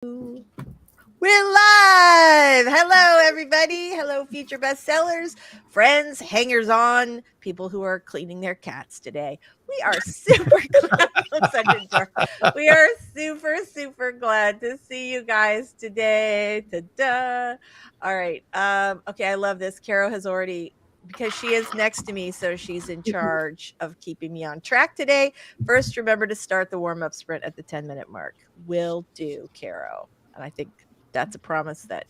We're live. Hello, everybody. Hello, Future Bestsellers, friends, hangers-on, people who are cleaning their cats today. We are super glad. Such a dork. We are super glad to see you guys today. Ta-da. All right. Okay, I love this. Caro has already, because she is next to me, so she's in charge of keeping me on track today. First, remember to start the warm-up sprint at the 10-minute mark. Will do, Caro. And I think that's a promise that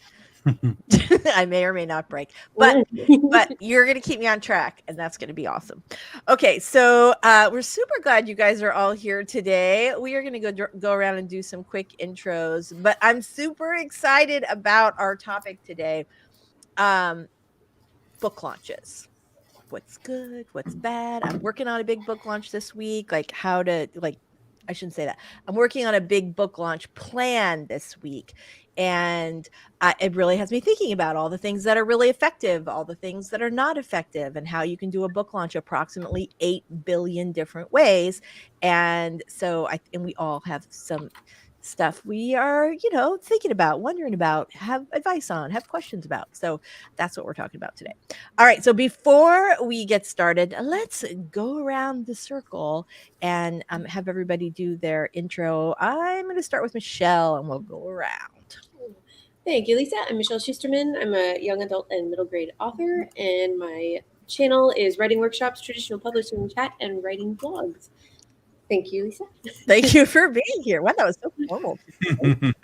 I may or may not break, but you're going to keep me on track, and that's going to be awesome. Okay, so we're super glad you guys are all here today. We are going to go around and do some quick intros, but I'm super excited about our topic today. Book launches. What's good? What's bad? I'm working on a big book launch this week. I shouldn't say that. I'm working on a big book launch plan this week. And it really has me thinking about all the things that are really effective, all the things that are not effective, and how you can do a book launch approximately 8 billion different ways. And so and we all have some stuff we are, thinking about, wondering about, have advice on, have questions about. So that's what we're talking about today. All right. So before we get started, let's go around the circle and have everybody do their intro. I'm going to start with Michelle and we'll go around. Thank you, Lisa. I'm Michelle Schusterman. I'm a young adult and middle grade author, and my channel is writing workshops, traditional publishing chat, and writing blogs. Thank you, Lisa. Thank you for being here. Wow, that was so formal. Very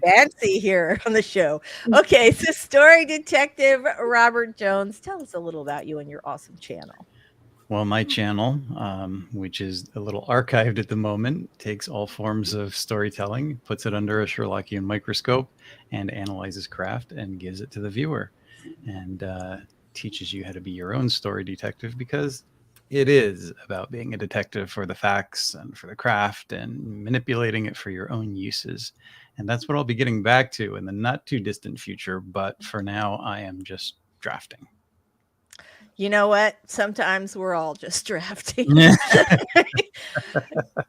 fancy here on the show. Okay, so story detective Robert Jones, tell us a little about you and your awesome channel. Well, my channel, which is a little archived at the moment, takes all forms of storytelling, puts it under a Sherlockian microscope, and analyzes craft and gives it to the viewer, and teaches you how to be your own story detective, because it is about being a detective for the facts and for the craft and manipulating it for your own uses. And that's what I'll be getting back to in the not too distant future. But for now, I am just drafting. You know what? Sometimes we're all just drafting.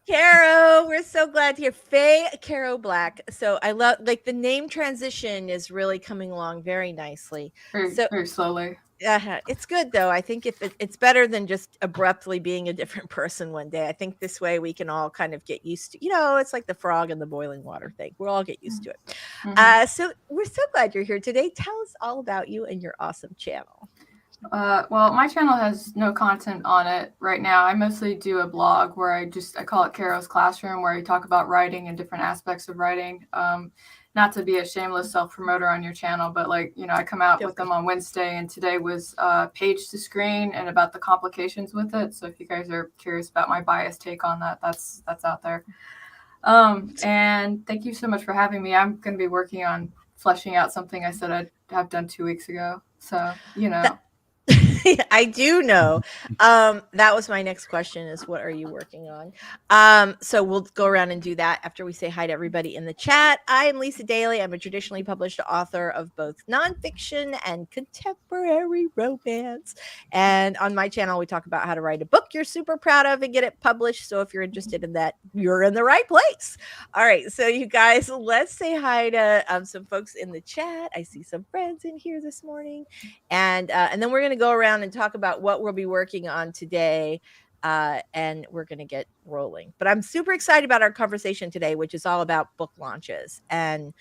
Caro, we're so glad to hear. Faye Caro Black. So I love, the name transition is really coming along very nicely. Very slowly. It's good though. I think if it's better than just abruptly being a different person one day. I think this way we can all kind of get used to, it's like the frog in the boiling water thing. We'll all get used to it. Mm-hmm. So we're so glad you're here today. Tell us all about you and your awesome channel. Well, my channel has no content on it right now. I mostly do a blog where I call it Caro's Classroom, where I talk about writing and different aspects of writing. Not to be a shameless self-promoter on your channel, but I come out with them on Wednesday, and today was Page to Screen and about the complications with it. So if you guys are curious about my biased take on that, that's out there. And thank you so much for having me. I'm going to be working on fleshing out something I said I'd have done 2 weeks ago. So, I do know. That was my next question, is what are you working on? So we'll go around and do that after we say hi to everybody in the chat. I am Lisa Daly. I'm a traditionally published author of both nonfiction and contemporary romance. And on my channel, we talk about how to write a book you're super proud of and get it published. So if you're interested in that, you're in the right place. All right. So you guys, let's say hi to some folks in the chat. I see some friends in here this morning. And then we're going to go around and talk about what we'll be working on today, and we're going to get rolling. But I'm super excited about our conversation today, which is all about book launches and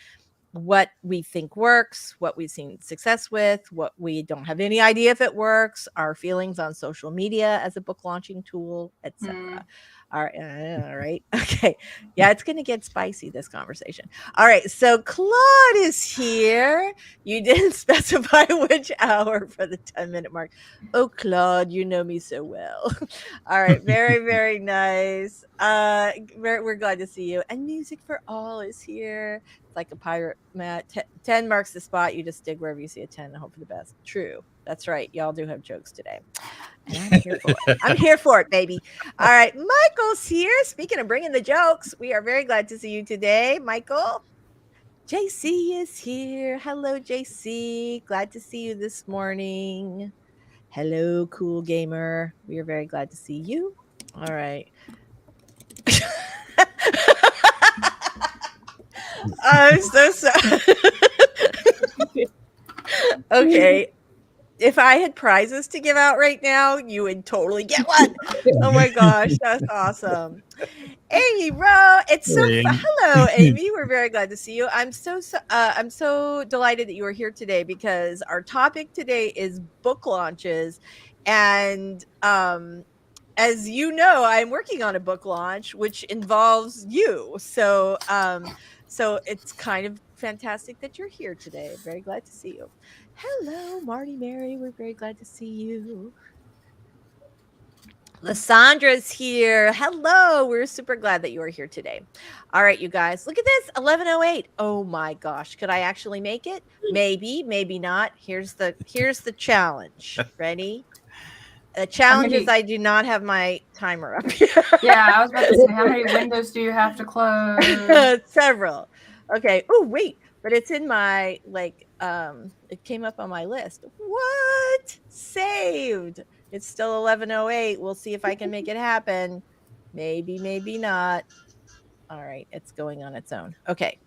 what we think works, what we've seen success with, what we don't have any idea if it works, our feelings on social media as a book launching tool, etc. All right. Okay. Yeah, it's going to get spicy, this conversation. All right. So Claude is here. You didn't specify which hour for the 10-minute mark. Oh, Claude, you know me so well. All right. Very, very nice. We're glad to see you. And Music for All is here. It's like a pirate, Matt. 10 marks the spot. You just dig wherever you see a 10 and hope for the best. True. That's right. Y'all do have jokes today. And I'm here for it. I'm here for it, baby. All right. Michael's here. Speaking of bringing the jokes, we are very glad to see you today, Michael. JC is here. Hello, JC. Glad to see you this morning. Hello, cool gamer. We are very glad to see you. All right. I'm so sorry. Okay. If I had prizes to give out right now, you would totally get one. Oh my gosh, that's awesome. Amy Rowe, it's so Hey, hello, Amy. We're very glad to see you. I'm so delighted that you are here today because our topic today is book launches, and as you know, I'm working on a book launch which involves you. So it's kind of fantastic that you're here today. I'm very glad to see you. Hello, Marty Mary. We're very glad to see you. Lyssandra's here. Hello. We're super glad that you are here today. All right, you guys, look at this 11:08. Oh my gosh. Could I actually make it? Maybe, maybe not. Here's the challenge. Ready? The challenge is I do not have my timer up here. Yeah, I was about to say, how many windows do you have to close? Several. Okay. Oh, wait, but it's in my it came up on my list. What? Saved. It's still 11:08. We'll see if I can make it happen. Maybe, maybe not. All right, it's going on its own. Okay.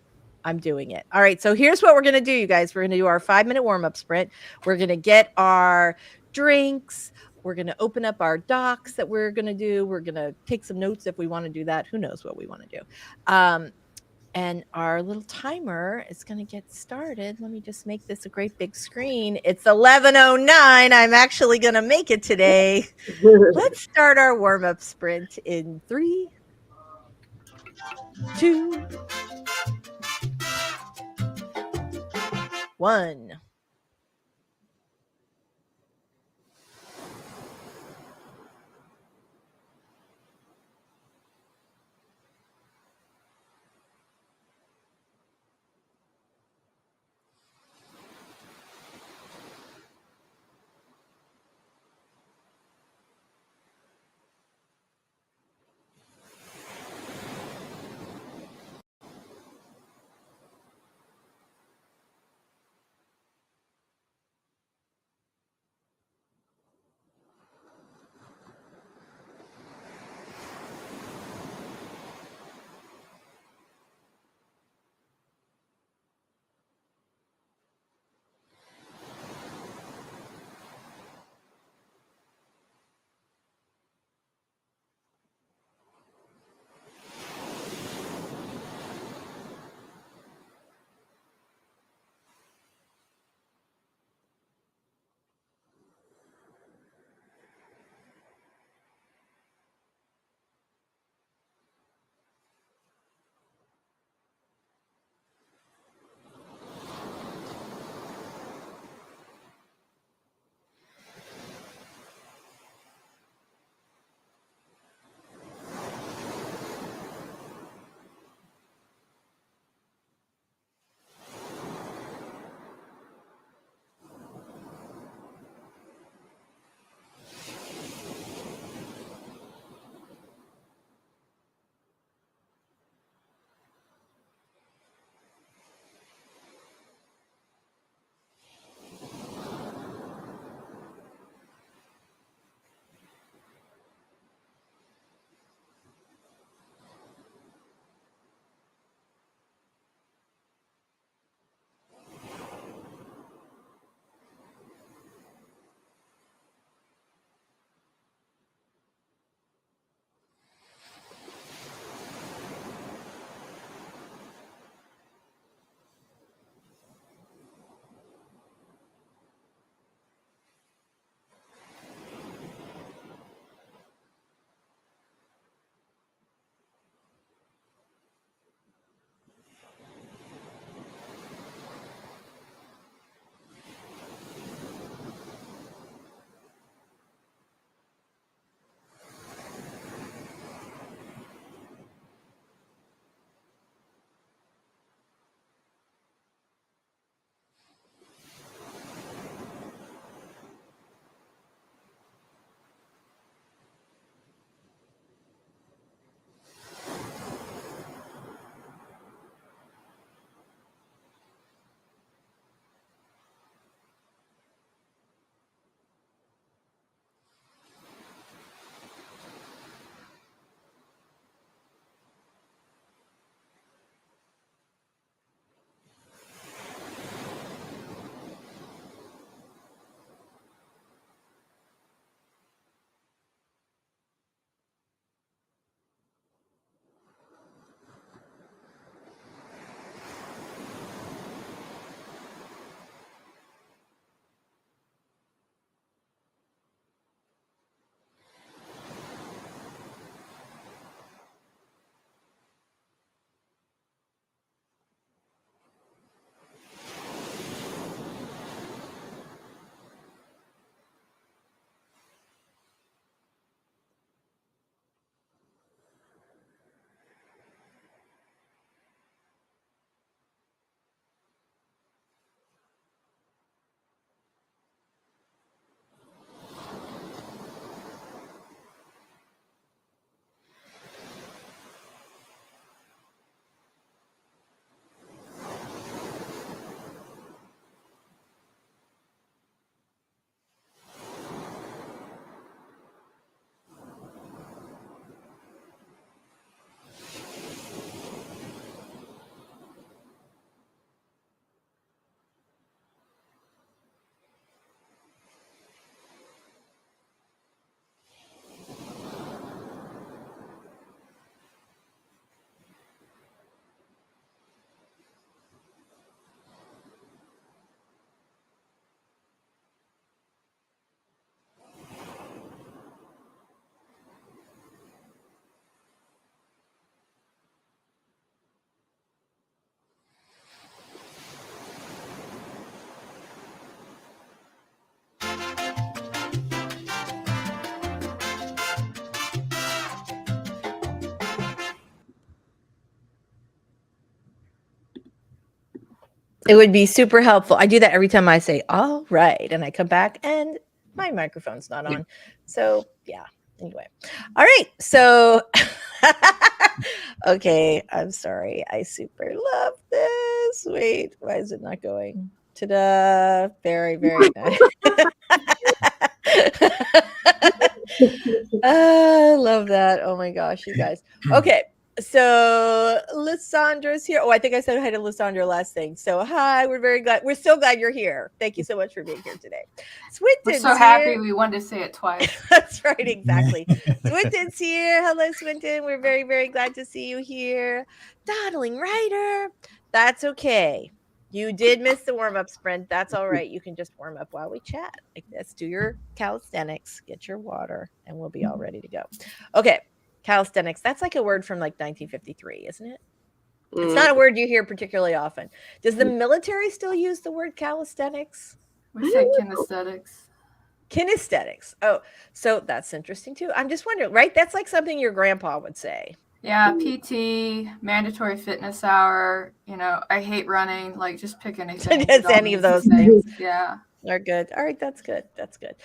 I'm doing it. All right. So here's what we're going to do, you guys. We're going to do our 5-minute warm-up sprint. We're going to get our drinks. We're going to open up our docs that we're going to do. We're going to take some notes if we want to do that. Who knows what we want to do. And our little timer is going to get started. Let me just make this a great big screen. It's 11:09. I'm actually going to make it today. Let's start our warm-up sprint in 3, 2, 1. It would be super helpful. I do that every time I say, all right. And I come back and my microphone's not on. So yeah, anyway. All right. So, okay. I'm sorry. I super love this. Wait, why is it not going? Ta-da. Very, very nice. I love that. Oh my gosh, you guys. Okay. So Lissandra's here. Oh, I think I said hi to Lissandra last thing. So hi, we're very glad. We're so glad you're here. Thank you so much for being here today. We're Swinton's so happy here. we wanted to say it twice. That's right, exactly. Swinton's here. Hello, Swinton. We're very, very glad to see you here. Dawdling writer. That's okay. You did miss the warm-up sprint. That's all right. You can just warm up while we chat. Like this. Do your calisthenics, get your water, and we'll be all ready to go. Okay. Calisthenics. That's like a word from like 1953, isn't it? It's not a word you hear particularly often. Does the military still use the word calisthenics? We say kinesthetics. Kinesthetics. Oh, so that's interesting too. I'm just wondering, right? That's like something your grandpa would say. Yeah, PT, mandatory fitness hour. You know, I hate running. Like, just pick anything. Just any of those things. Yeah. Are good. All right, that's good. That's good.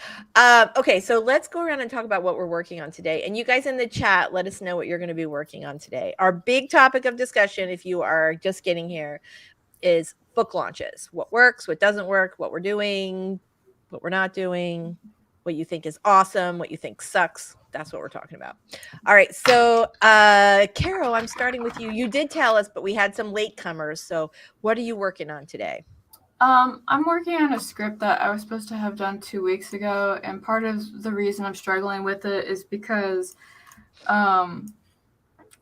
Okay, so let's go around and talk about what we're working on today. And you guys in the chat, let us know what you're going to be working on today. Our big topic of discussion, if you are just getting here, is book launches. What works, what doesn't work, what we're doing, what we're not doing, what you think is awesome, what you think sucks. That's what we're talking about. All right, so Carol, I'm starting with you. You did tell us, but we had some latecomers. So what are you working on today? I'm working on a script that I was supposed to have done 2 weeks ago, and part of the reason I'm struggling with it is because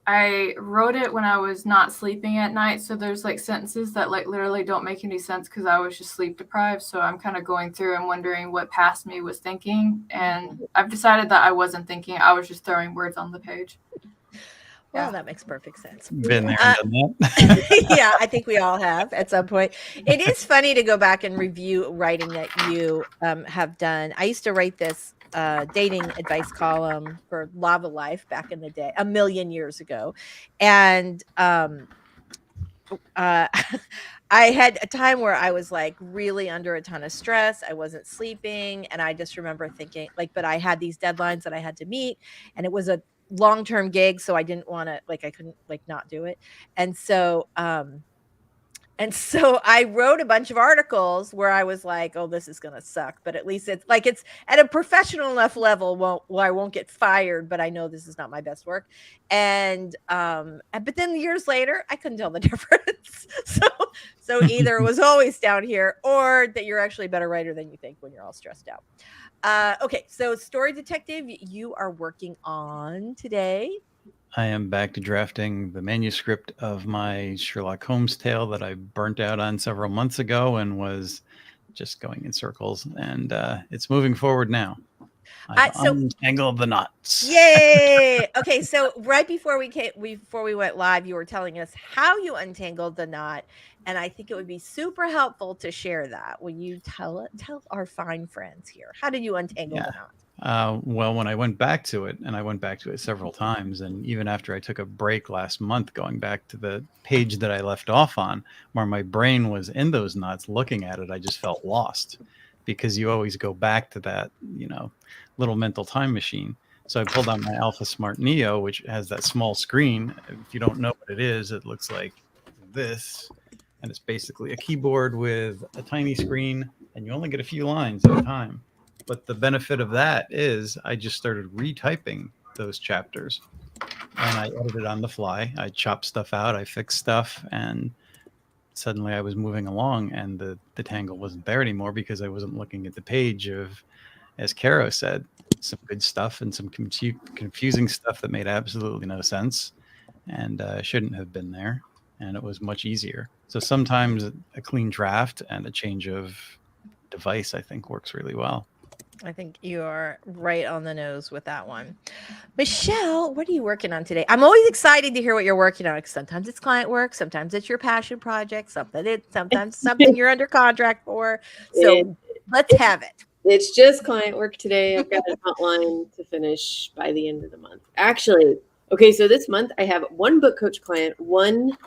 I wrote it when I was not sleeping at night, so there's like sentences that like literally don't make any sense because I was just sleep deprived. So I'm kind of going through and wondering what past me was thinking, and I've decided that I wasn't thinking, I was just throwing words on the page. Well, that makes perfect sense. Been there and done that. Yeah, I think we all have at some point. It is funny to go back and review writing that you have done. I used to write this dating advice column for Lava Life back in the day, a million years ago. And I had a time where I was like really under a ton of stress. I wasn't sleeping. And I just remember thinking like, but I had these deadlines that I had to meet, and it was a long-term gig, so I didn't want to like, I couldn't like not do it. And so I wrote a bunch of articles where I was like, oh, this is gonna suck, but at least it's like it's at a professional enough level where I won't get fired, but I know this is not my best work. And but then years later I couldn't tell the difference. So either it was always down here, or that you're actually a better writer than you think when you're all stressed out. Okay, so Story Detective, you are working on today. I am back to drafting the manuscript of my Sherlock Holmes tale that I burnt out on several months ago and was just going in circles. And it's moving forward now. I've untangled the knots. Yay! Okay, so right before we went live, you were telling us how you untangled the knot, and I think it would be super helpful to share that. Will you tell our fine friends here? How did you untangle the knot? Well, when I went back to it, and I went back to it several times, and even after I took a break last month, going back to the page that I left off on, where my brain was in those knots looking at it, I just felt lost, because you always go back to that, little mental time machine. So I pulled out my Alpha Smart Neo, which has that small screen. If you don't know what it is, it looks like this, and it's basically a keyboard with a tiny screen, and you only get a few lines at a time. But the benefit of that is I just started retyping those chapters, and I edited on the fly. I chopped stuff out, I fixed stuff, and suddenly I was moving along, and the tangle wasn't there anymore because I wasn't looking at the page of, as Caro said, some good stuff and some confusing stuff that made absolutely no sense and shouldn't have been there. And it was much easier. So sometimes a clean draft and a change of device, I think, works really well. I think you are right on the nose with that one. Michelle, what are you working on today? I'm always excited to hear what you're working on, because sometimes it's client work, sometimes it's your passion project, sometimes something you're under contract for. So let's have it. It's just client work today. I've got an outline to finish by the end of the month. Actually, okay, so this month I have one book coach client, one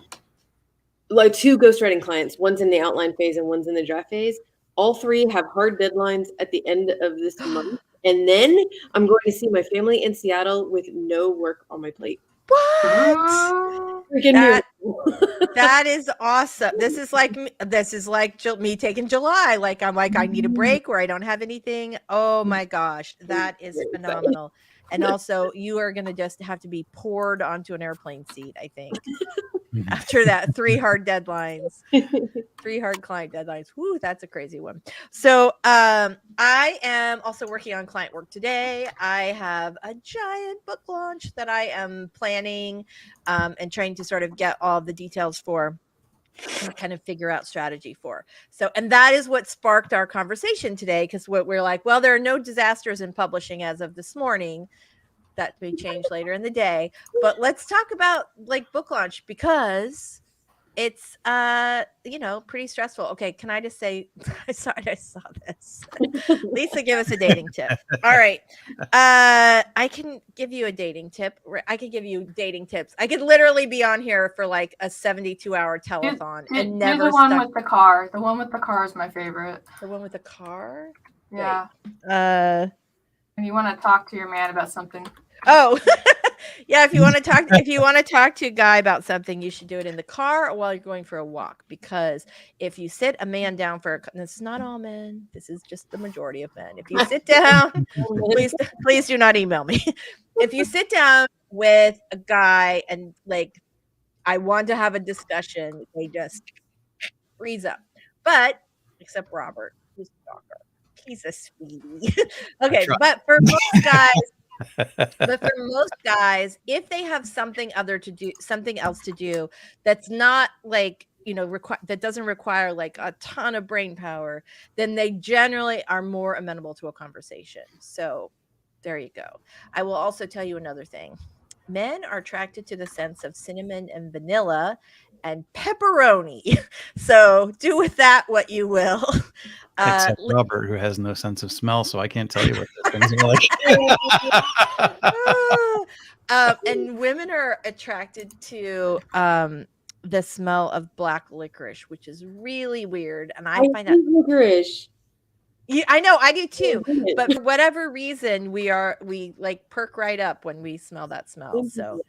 like 2 ghostwriting clients. One's in the outline phase and one's in the draft phase. All 3 have hard deadlines at the end of this month. And then I'm going to see my family in Seattle with no work on my plate. What? Freaking That miracle. that is awesome. This is like me taking July. Like I'm like I need a break where I don't have anything. Oh my gosh, that is Very exciting. phenomenal. And also, you are gonna just have to be poured onto an airplane seat. I think after that 3 hard deadlines. 3 hard client deadlines. Whoo, that's a crazy one. So I am also working on client work today. I have a giant book launch that I am planning and trying to sort of get all the details for and kind of figure out strategy for. So, and that is what sparked our conversation today, because what we're like, well, there are no disasters in publishing as of this morning. That may change later in the day, but let's talk about like book launch, because it's pretty stressful. Okay, can I just say I saw this. Lisa, give us a dating tip. All right. I can give you a dating tip. I can give you dating tips. I could literally be on here for like a 72-hour telethon and never do the one with the car. The one with the car is my favorite. The one with the car? Yeah. Wait. And you want to talk to your man about something. Oh, yeah. If you want to talk to a guy about something, you should do it in the car or while you're going for a walk. Because if you sit a man down and this is not all men, this is just the majority of men. If you sit down, please do not email me. If you sit down with a guy and like, I want to have a discussion, they just freeze up. But except Robert, who's a stalker, he's a sweetie. Okay, but for most guys, if they have something else to do that's not like, that doesn't require like a ton of brain power, then they generally are more amenable to a conversation. So there you go. I will also tell you another thing. Men are attracted to the scents of cinnamon and vanilla and pepperoni. So do with that what you will. Except Robert, who has no sense of smell, so I can't tell you what those things are like. And women are attracted to the smell of black licorice, which is really weird. And I find that licorice. Yeah, I know, I do too. But for whatever reason, we like perk right up when we smell that smell. So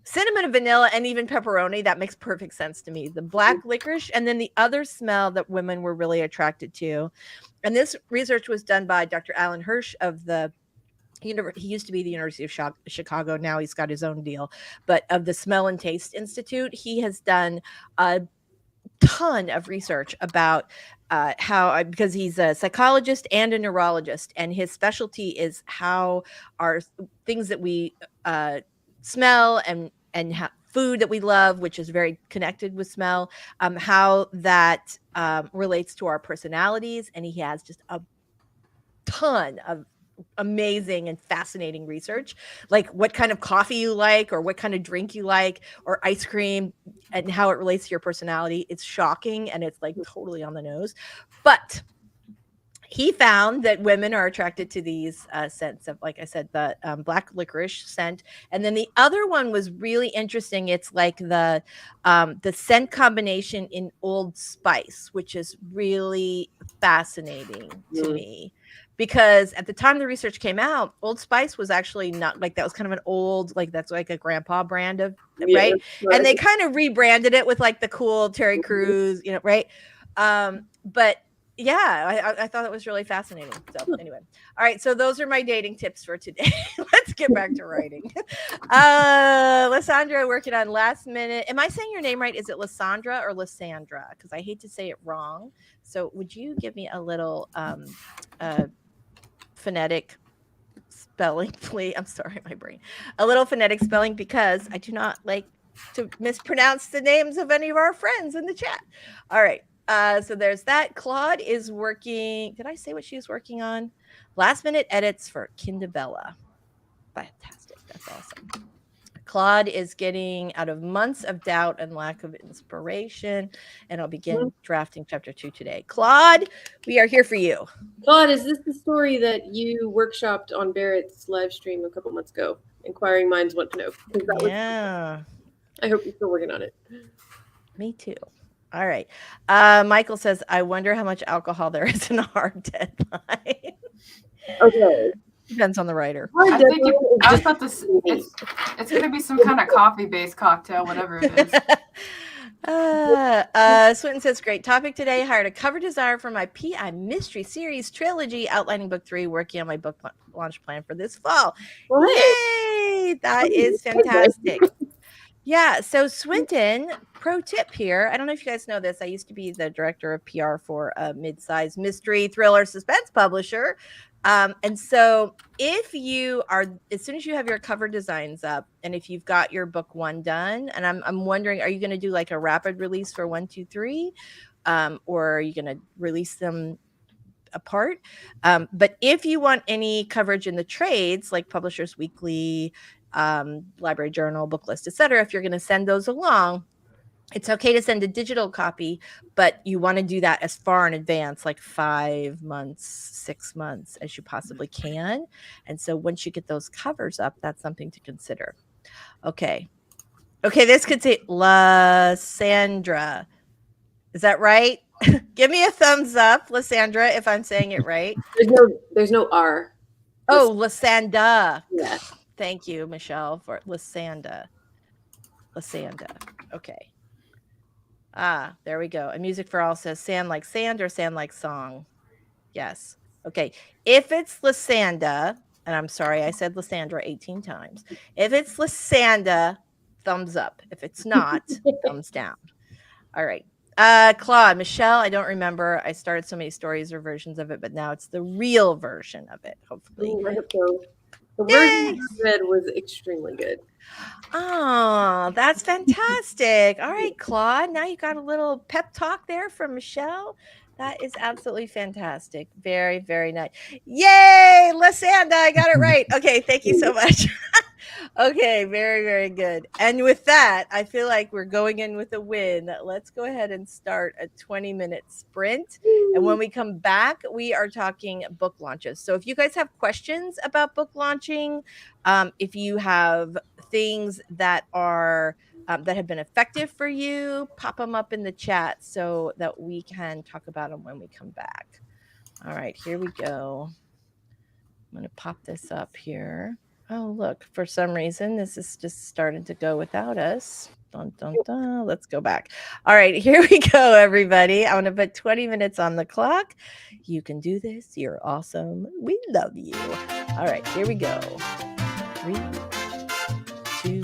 cinnamon and vanilla and even pepperoni, that makes perfect sense to me. The black licorice, and then the other smell that women were really attracted to. And this research was done by Dr. Alan Hirsch of he used to be the University of Chicago. Now he's got his own deal, but of the Smell and Taste Institute. He has done a ton of research about because he's a psychologist and a neurologist, and his specialty is how our things that we smell and food that we love, which is very connected with smell, how that relates to our personalities. And he has just a ton of amazing and fascinating research, like what kind of coffee you like or what kind of drink you like or ice cream and how it relates to your personality. It's shocking and it's like totally on the nose, but he found that women are attracted to these scents of, like I said, the black licorice scent. And then the other one was really interesting. It's like the scent combination in Old Spice, which is really fascinating to me. Because at the time the research came out, Old Spice was actually not like, that was kind of an old, like that's like a grandpa brand of, right? And they kind of rebranded it with like the cool Terry Crews, right? But yeah, I thought it was really fascinating. So anyway, all right. So those are my dating tips for today. Let's get back to writing. Lysandra working on Last Minute. Am I saying your name right? Is it Lysandra or Lysandra? Because I hate to say it wrong. So would you give me a little phonetic spelling, please? I'm sorry, my brain. A little phonetic spelling, because I do not like to mispronounce the names of any of our friends in the chat. All right. So there's that. Claude is working. Did I say what she was working on? Last minute edits for Kindabella. Fantastic. That's awesome. Claude is getting out of months of doubt and lack of inspiration, and I'll begin drafting chapter 2 today. Claude, we are here for you. Claude, is this the story that you workshopped on Barrett's live stream a couple months ago? Inquiring minds want to know. Yeah. I hope you're still working on it. Me too. All right. Michael says, I wonder how much alcohol there is in a hard deadline. Okay. Depends on the writer. I think Deadline is I was just about to. It's going to be some kind of coffee-based cocktail, whatever it is. Swinton says, great topic today. Hired a cover designer for my PI Mystery Series trilogy, outlining book 3, working on my book launch plan for this fall. What? Yay! That is fantastic. Yeah. So Swinton, pro tip here. I don't know if you guys know this. I used to be the director of PR for a mid-sized mystery thriller suspense publisher. And so if you are, as soon as you have your cover designs up, and if you've got your book 1 done, and I'm wondering, are you going to do like a rapid release for 1, 2, 3? Or are you going to release them apart? But if you want any coverage in the trades, like Publishers Weekly, Library Journal, Book List, etc., if you're going to send those along, it's okay to send a digital copy, but you want to do that as far in advance, like 5 months, 6 months as you possibly can. And so once you get those covers up, that's something to consider. Okay. This could say Lysandra. Is that right? Give me a thumbs up, Lysandra, if I'm saying it right. There's no R. Oh, Lysanda. Yeah. Thank you, Michelle, for Lysanda. Okay. There we go. A Music for All says sand like sand or sand like song. Yes. Okay. If it's Lysanda, and I'm sorry I said Lysandra 18 times. If it's Lysanda, thumbs up. If it's not, thumbs down. All right. Claude, Michelle, I don't remember. I started so many stories or versions of it, but now it's the real version of it, hopefully. Ooh, I hope so. The version you read was extremely good. Oh, that's fantastic. All right, Claude. Now you got a little pep talk there from Michelle. That is absolutely fantastic. Very, very nice. Yay, Lysanda, I got it right. Okay, thank you so much. Okay, very, very good. And with that, I feel like we're going in with a win. Let's go ahead and start a 20-minute sprint. And when we come back, we are talking book launches. So if you guys have questions about book launching, if you have things that are that have been effective for you, pop them up in the chat so that we can talk about them when we come back. All right, here we go. I'm going to pop this up here. Oh, look, for some reason, this is just starting to go without us. Dun, dun, dun. Let's go back. All right, here we go, everybody. I want to put 20 minutes on the clock. You can do this. You're awesome. We love you. All right, here we go. 3, 2,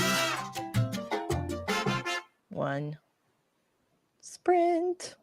1. Sprint.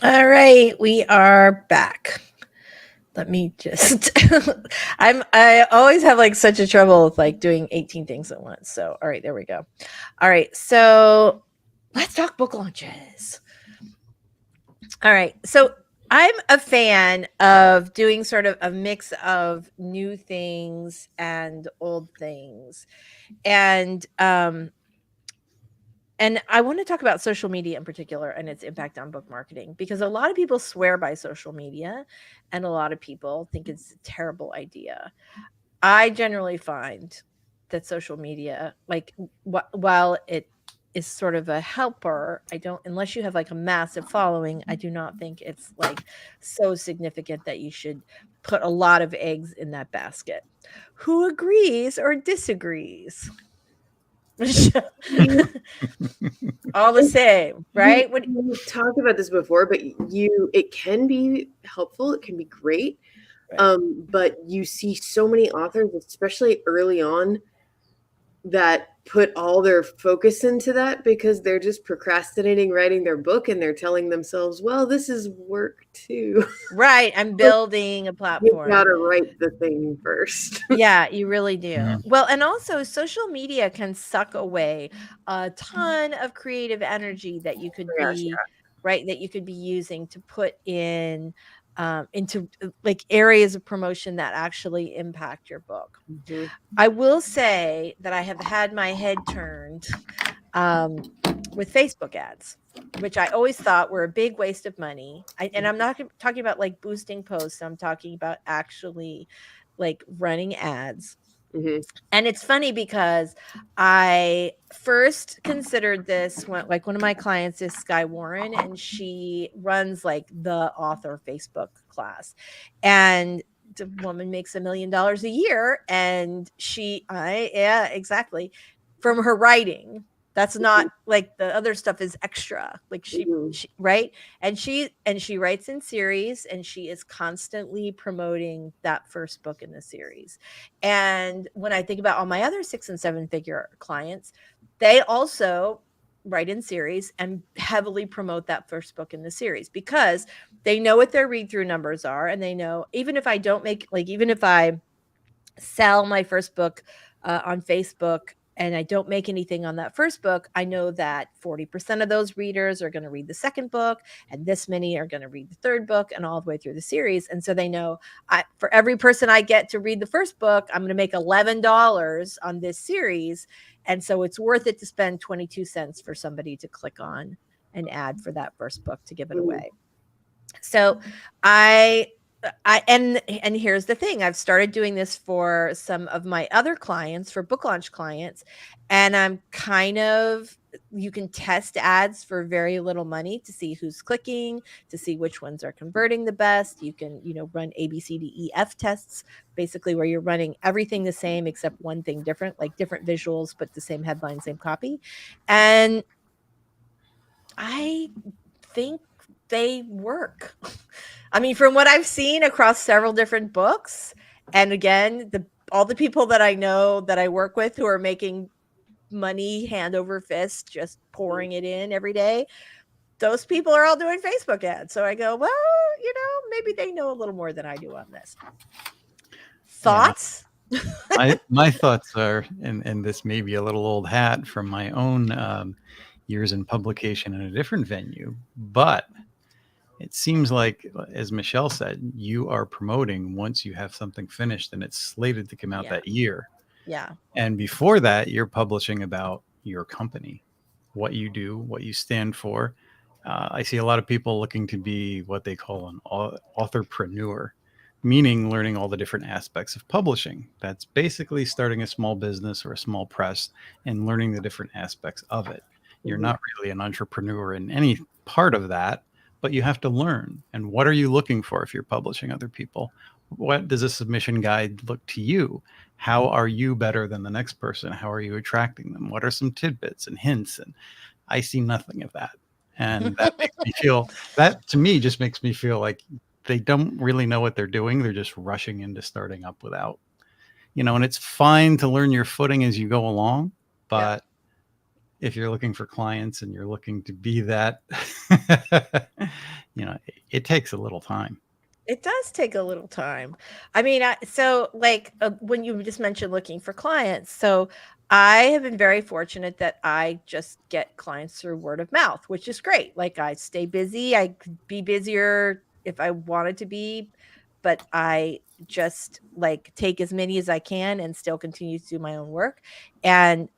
All right, we are back. Let me just I always have like such a trouble with like doing 18 things at once. So all right, there we go. All right, so let's talk book launches. All right, so I'm a fan of doing sort of a mix of new things and old things. And I want to talk about social media in particular and its impact on book marketing, because a lot of people swear by social media and a lot of people think it's a terrible idea. I generally find that social media, like while it is sort of a helper, I don't, unless you have like a massive following, I do not think it's like so significant that you should put a lot of eggs in that basket. Who agrees or disagrees? All the same, right? We've talked about this before, but it can be helpful. It can be great. Right. But you see so many authors, especially early on, that put all their focus into that because they're just procrastinating writing their book, and they're telling themselves, well, this is work too. Right. I'm building a You platform. gotta write the thing first. Yeah, you really do. Yeah. Well, and also social media can suck away a ton of creative energy that you could be, right, that you could be using to put in into like areas of promotion that actually impact your book. Mm-hmm. I will say that I have had my head turned with Facebook ads, which I always thought were a big waste of money. And I'm not talking about like boosting posts. I'm talking about actually like running ads. Mm-hmm. And it's funny because I first considered this when, like, one of my clients is Sky Warren, and she runs like the author Facebook class, and the woman makes $1 million a year, and yeah, exactly, from her writing. That's not like the other stuff is extra. Like she right, and she writes in series, and she is constantly promoting that first book in the series. And when I think about all my other 6 and 7 figure clients, they also write in series and heavily promote that first book in the series, because they know what their read through numbers are, and they know even if I don't make, like, even if I sell my first book on Facebook and I don't make anything on that first book, I know that 40% of those readers are going to read the second book, and this many are going to read the third book, and all the way through the series. And so they know for every person I get to read the first book, I'm going to make $11 on this series. And so it's worth it to spend 22 cents for somebody to click on an ad for that first book to give it away. So and here's the thing, I've started doing this for some of my other clients, for book launch clients, and I'm kind of, you can test ads for very little money to see who's clicking, to see which ones are converting the best. You can, run ABCDEF tests, basically where you're running everything the same except one thing different, like different visuals, but the same headline, same copy. And I think they work. I mean, from what I've seen across several different books, and again, all the people that I know that I work with who are making money hand over fist, just pouring it in every day, those people are all doing Facebook ads. So I go, well, maybe they know a little more than I do on this. Thoughts? Yeah. My thoughts are, and this may be a little old hat from my own years in publication in a different venue, but it seems like, as Michelle said, you are promoting once you have something finished and it's slated to come out that year. Yeah. And before that, you're publishing about your company, what you do, what you stand for. I see a lot of people looking to be what they call an authorpreneur, meaning learning all the different aspects of publishing. That's basically starting a small business or a small press and learning the different aspects of it. You're not really an entrepreneur in any part of that, but you have to learn. And what are you looking for if you're publishing other people? What does a submission guide look to you? How are you better than the next person? How are you attracting them? What are some tidbits and hints? And I see nothing of that. And that makes me feel, that to me just makes me feel like they don't really know what they're doing. They're just rushing into starting up without, and it's fine to learn your footing as you go along, but if you're looking for clients and you're looking to be that, it takes a little time. It does take a little time. I mean, when you just mentioned looking for clients, so I have been very fortunate that I just get clients through word of mouth, which is great. Like, I stay busy. I could be busier if I wanted to be, but I just take as many as I can and still continue to do my own work. And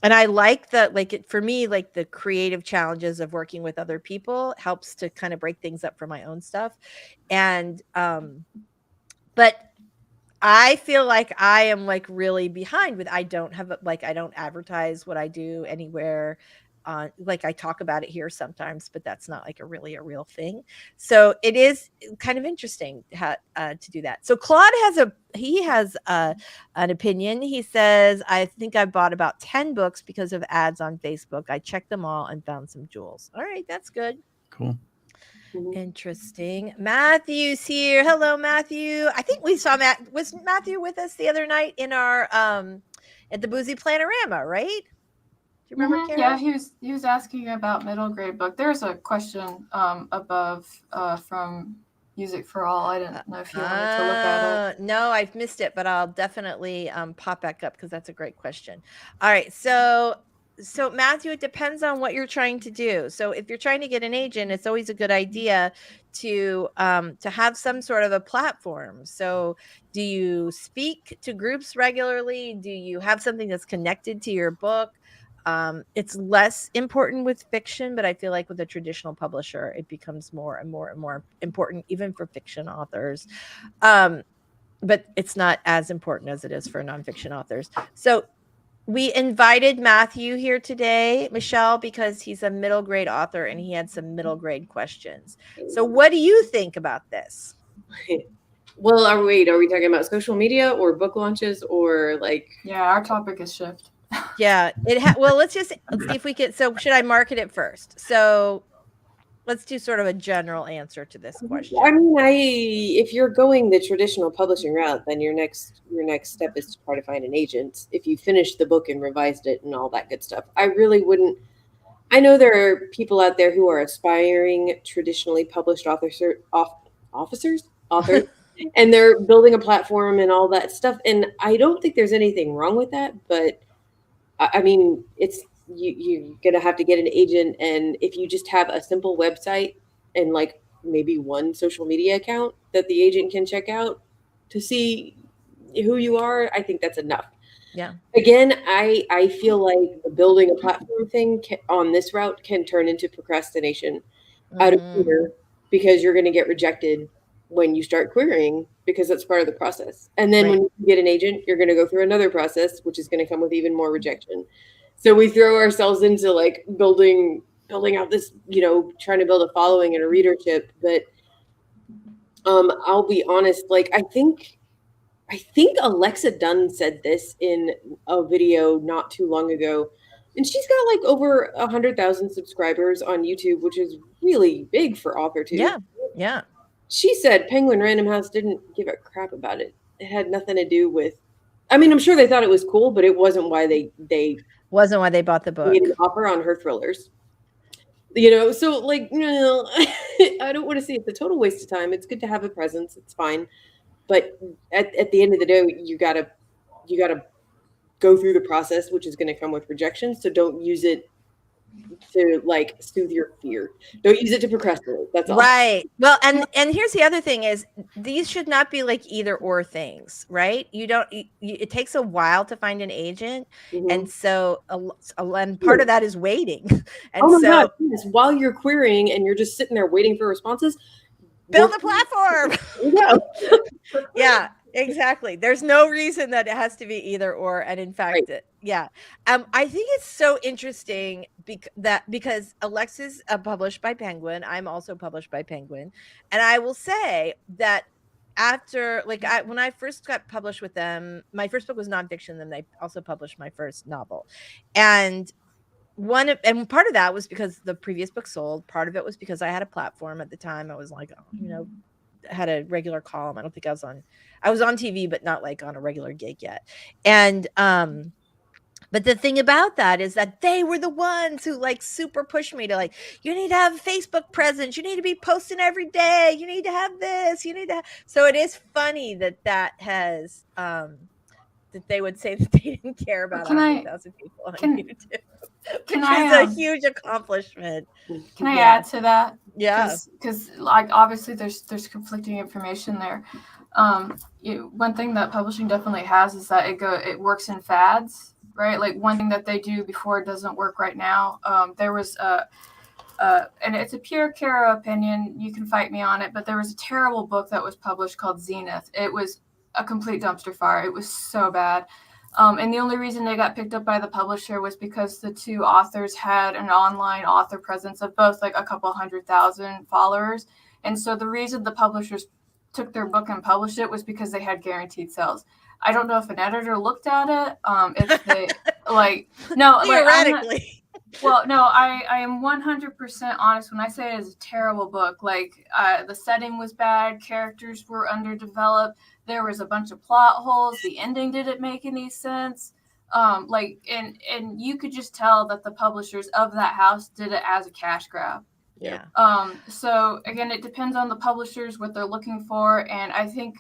I like for me, the creative challenges of working with other people helps to kind of break things up for my own stuff. And but I feel like I am really behind with, I don't advertise what I do anywhere. I talk about it here sometimes, but that's not a real thing. So it is kind of interesting to do that. So Claude has an opinion. He says, I think I bought about 10 books because of ads on Facebook. I checked them all and found some jewels. All right, that's good. Cool. Interesting. Matthew's here. Hello, Matthew. I think we saw was Matthew with us the other night in our at the Boozy Planorama, right? Do you remember, Carol? Yeah, he was asking about middle grade book. There's a question above from Music for All. I didn't know if you wanted to look at it. No, I've missed it, but I'll definitely pop back up because that's a great question. All right, so Matthew, it depends on what you're trying to do. So if you're trying to get an agent, it's always a good idea to have some sort of a platform. So do you speak to groups regularly? Do you have something that's connected to your book? It's less important with fiction, but I feel like with a traditional publisher, it becomes more and more and more important, even for fiction authors. But it's not as important as it is for nonfiction authors. So we invited Matthew here today, Michelle, because he's a middle grade author and he had some middle grade questions. So what do you think about this? Well, are we talking about social media or book launches or Yeah, our topic is shift. Yeah, well, let's see if we can. So should I market it first? So let's do sort of a general answer to this question. I mean, if you're going the traditional publishing route, then your next step is to try to find an agent. If you finished the book and revised it and all that good stuff, I really wouldn't. I know there are people out there who are aspiring traditionally published authors, and they're building a platform and all that stuff. And I don't think there's anything wrong with that, but I mean, it's you're gonna have to get an agent, and if you just have a simple website and maybe one social media account that the agent can check out to see who you are, I think that's enough. Yeah. Again, I feel like the building a platform thing on this route can turn into procrastination out of fear, because you're going to get rejected when you start querying, because that's part of the process. And then when you get an agent, you're going to go through another process, which is going to come with even more rejection. So we throw ourselves into building out this, trying to build a following and a readership. But I'll be honest, I think Alexa Dunn said this in a video not too long ago, and she's got over 100,000 subscribers on YouTube, which is really big for AUTHORTUBE. Yeah. She said Penguin Random House didn't give a crap about it. It had nothing to do with. I mean, I'm sure they thought it was cool, but it wasn't why they bought the book. Made an offer on her thrillers. So no, I don't want to say it's a total waste of time. It's good to have a presence. It's fine. But at the end of the day, you gotta go through the process, which is going to come with rejection. So don't use it to soothe your fear. Don't use it to procrastinate. That's all. Right. Well, and here's the other thing is, these should not be either or things, right? It takes a while to find an agent. Mm-hmm. And so, and part of that is waiting. And oh my God, yes. While you're querying and you're just sitting there waiting for responses, build a platform. Yeah, exactly. There's no reason that it has to be either or. And in fact, I think it's so interesting because Alexa's published by Penguin. I'm also published by Penguin. And I will say that after, when I first got published with them, my first book was nonfiction. Then they also published my first novel. And part of that was because the previous book sold. Part of it was because I had a platform at the time. I was had a regular column. I don't think I was on TV, but not on a regular gig yet. And, But the thing about that is that they were the ones who like super pushed me to like, you need to have a Facebook presence. You need to be posting every day. You need to have this. You need to have. So it is funny that has, that they would say that they didn't care about 100,000 people on YouTube, which is a huge accomplishment. Can I add to that? Yeah. Because like obviously there's conflicting information there. One thing that publishing definitely has is that it works in fads. Right, like one thing that they do before it doesn't work right now. There was and it's a pure Kara opinion. You can fight me on it, but there was a terrible book that was published called Zenith. It was a complete dumpster fire. It was so bad, and the only reason they got picked up by the publisher was because the two authors had an online author presence of both like a couple 100,000 followers, and so the reason the publishers took their book and published it was because they had guaranteed sales. I don't know if an editor looked at it. If they like, no, theoretically. I am 100% honest when I say it is a terrible book. Like, the setting was bad, characters were underdeveloped, there was a bunch of plot holes, the ending didn't make any sense. And you could just tell that the publishers of that house did it as a cash grab. Yeah. So again, it depends on the publishers, what they're looking for, and I think.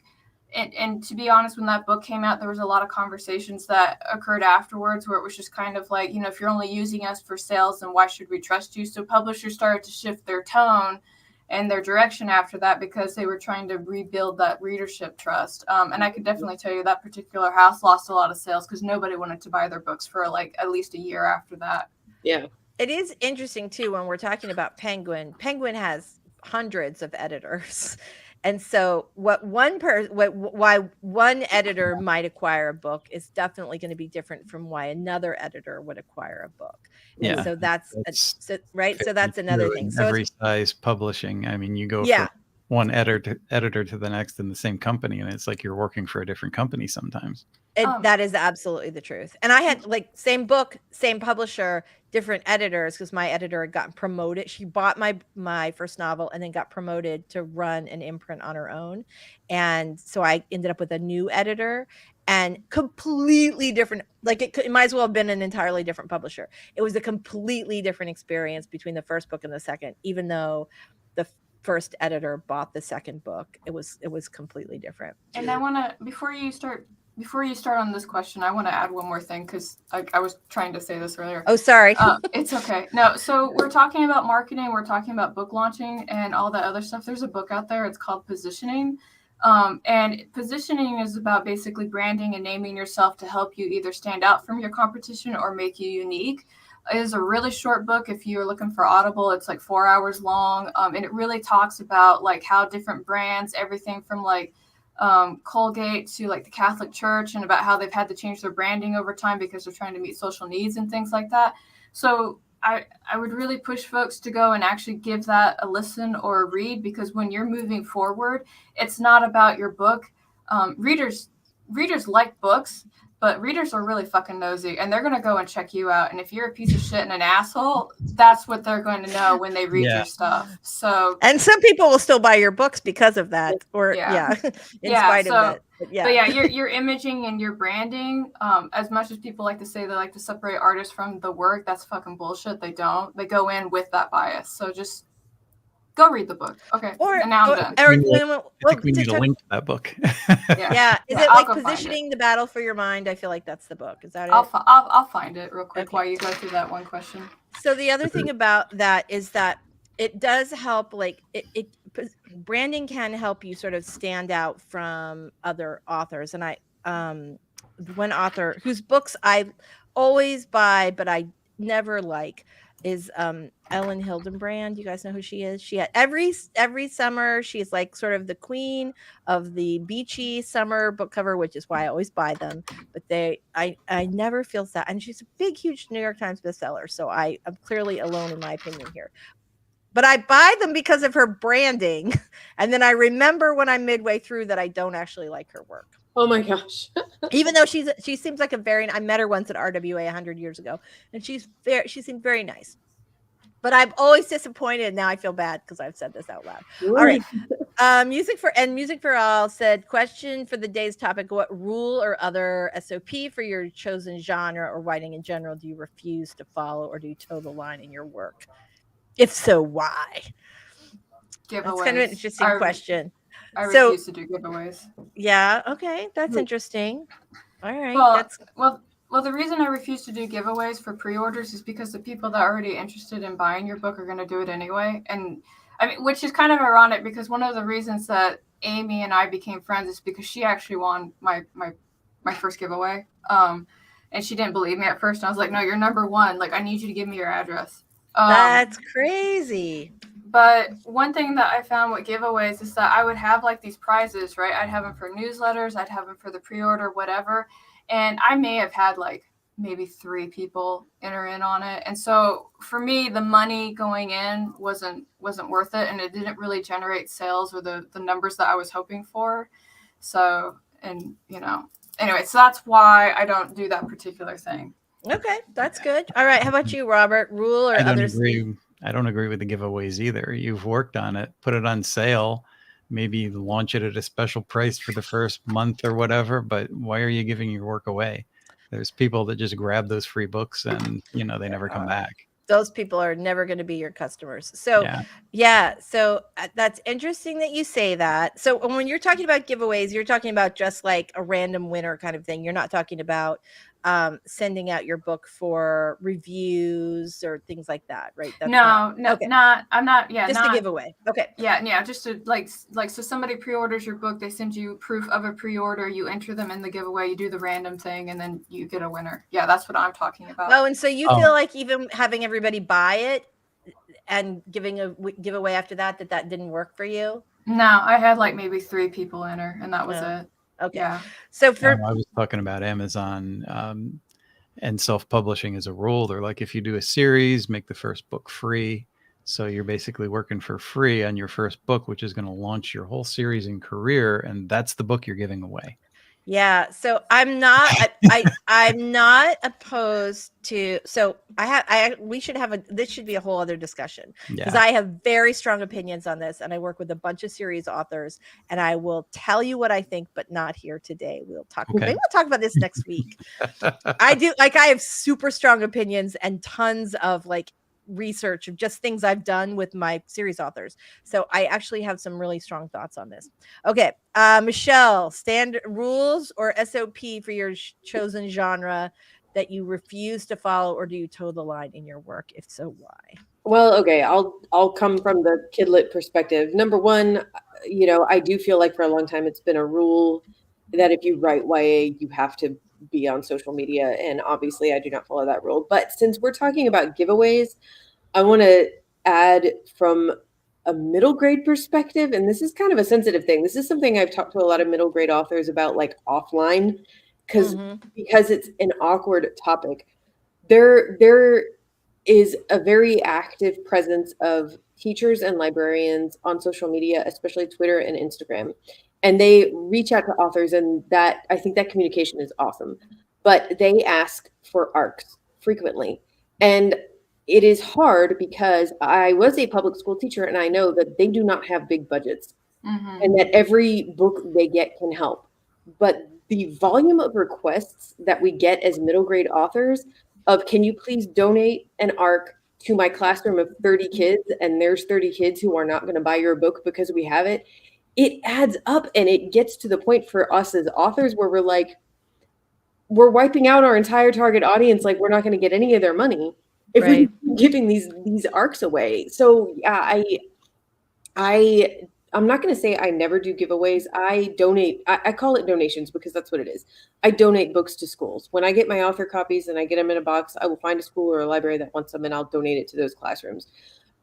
And to be honest, when that book came out, there was a lot of conversations that occurred afterwards where it was just kind of like, if you're only using us for sales, then why should we trust you? So publishers started to shift their tone and their direction after that because they were trying to rebuild that readership trust. And I could definitely tell you that particular house lost a lot of sales because nobody wanted to buy their books for like at least a year after that. Yeah. It is interesting, too, when we're talking about Penguin. Penguin has hundreds of editors. And so why one editor might acquire a book is definitely going to be different from why another editor would acquire a book. And so that's right. So that's another thing. So every size publishing. I mean, you go from one editor to the next in the same company, and it's like you're working for a different company sometimes. That is absolutely the truth. And I had like same book, same publisher, different editors because my editor had gotten promoted. She bought my first novel and then got promoted to run an imprint on her own. And so I ended up with a new editor and completely different. Like it might as well have been an entirely different publisher. It was a completely different experience between the first book and the second, even though the first editor bought the second book. It was completely different. And I want to, before you start on this question, I want to add one more thing because I was trying to say this earlier. Oh, sorry. It's okay. No, so we're talking about marketing. We're talking about book launching and all that other stuff. There's a book out there. It's called Positioning. And positioning is about basically branding and naming yourself to help you either stand out from your competition or make you unique. It is a really short book. If you're looking for Audible, it's like 4 hours long. And it really talks about like how different brands, everything from like Colgate to like the Catholic Church, and about how they've had to change their branding over time because they're trying to meet social needs and things like that. So I would really push folks to go and actually give that a listen or a read, because when you're moving forward, it's not about your book. Readers like books, but readers are really fucking nosy, and they're going to go and check you out. And if you're a piece of shit and an asshole, that's what they're going to know when they read your stuff. So, and some people will still buy your books because of that, or in spite of it. But your imaging and your branding, as much as people like to say they like to separate artists from the work, that's fucking bullshit. They don't. They go in with that bias. So just go read the book. Okay. And now I'm done. I think we need a link to that book. Is it like positioning the battle for your mind? I feel like that's the book. Is that it? I'll find it real quick while you go through that one question. So the other thing about that is that it does help, like branding can help you sort of stand out from other authors. And one author whose books I always buy, but I never like, is Ellen Hildenbrand. You guys know who she is? She had every summer, she's like sort of the queen of the beachy summer book cover, which is why I always buy them. But I never feel sad. And she's a big, huge New York Times bestseller. So I'm clearly alone in my opinion here. But I buy them because of her branding. And then I remember when I'm midway through that I don't actually like her work. Oh my gosh. Even though she seems like I met her once at RWA 100 years ago, and she seemed very nice. But I'm always disappointed. Now I feel bad because I've said this out loud. All right. Music for all said, question for the day's topic: what rule or other SOP for your chosen genre or writing in general do you refuse to follow, or do you toe the line in your work? If so, why? Giveaways. That's kind of an interesting question. I refuse to do giveaways. Yeah, okay, that's interesting. All right, well, the reason I refuse to do giveaways for pre-orders is because the people that are already interested in buying your book are going to do it anyway. And I mean, which is kind of ironic because one of the reasons that Amy and I became friends is because she actually won my first giveaway. And she didn't believe me at first. And I was like, no, you're number one. Like, I need you to give me your address. That's crazy. But one thing that I found with giveaways is that I would have like these prizes, right? I'd have them for newsletters. I'd have them for the pre-order, whatever. And I may have had like maybe 3 people enter in on it. And so for me, the money going in wasn't worth it. And it didn't really generate sales or the numbers that I was hoping for. So, and anyway, so that's why I don't do that particular thing. Okay, that's good. All right. How about you, Robert? Rule or others? I don't agree with the giveaways either. You've worked on it, put it on sale, maybe launch it at a special price for the first month or whatever, but why are you giving your work away? There's people that just grab those free books and, they never come back. Those people are never going to be your customers. So so that's interesting that you say that. So when you're talking about giveaways, you're talking about just like a random winner kind of thing. You're not talking about sending out your book for reviews or things like that, right? I'm not. Yeah, just a giveaway. Okay. Yeah. Just to like, so somebody pre-orders your book, they send you proof of a pre-order, you enter them in the giveaway, you do the random thing, and then you get a winner. Yeah, that's what I'm talking about. Oh, and so you feel like even having everybody buy it and giving a giveaway after that didn't work for you? No, I had like maybe 3 people enter, and that was it. Okay. Yeah. So I was talking about Amazon and self-publishing as a rule. They're like, if you do a series, make the first book free. So you're basically working for free on your first book, which is going to launch your whole series and career. And that's the book you're giving away. Yeah. So I'm not, I'm not opposed to, so we should have this should be a whole other discussion because I have very strong opinions on this and I work with a bunch of series authors and I will tell you what I think, but not here today. Maybe we'll talk about this next week. I have super strong opinions and tons of like research of just things I've done with my series authors. So I actually have some really strong thoughts on this. Okay. Michelle, standard rules or SOP for your chosen genre that you refuse to follow, or do you toe the line in your work? If so, why? Well, okay, I'll come from the kidlit perspective. Number one, I do feel like for a long time it's been a rule that if you write YA, you have to be on social media. And obviously I do not follow that rule. But since we're talking about giveaways, I want to add from a middle grade perspective, and this is kind of a sensitive thing. This is something I've talked to a lot of middle grade authors about, like offline, because it's an awkward topic. There is a very active presence of teachers and librarians on social media, especially Twitter and Instagram. And they reach out to authors, and that I think that communication is awesome. But they ask for ARCs frequently. And it is hard because I was a public school teacher, and I know that they do not have big budgets, and that every book they get can help. But the volume of requests that we get as middle grade authors of, can you please donate an ARC to my classroom of 30 kids, and there's 30 kids who are not going to buy your book because we have it, it adds up, and it gets to the point for us as authors where we're like, we're wiping out our entire target audience. Like, we're not going to get any of their money if we're giving these ARCs away. So yeah, I'm not going to say I never do giveaways. I donate. I call it donations because that's what it is. I donate books to schools. When I get my author copies and I get them in a box, I will find a school or a library that wants them, and I'll donate it to those classrooms.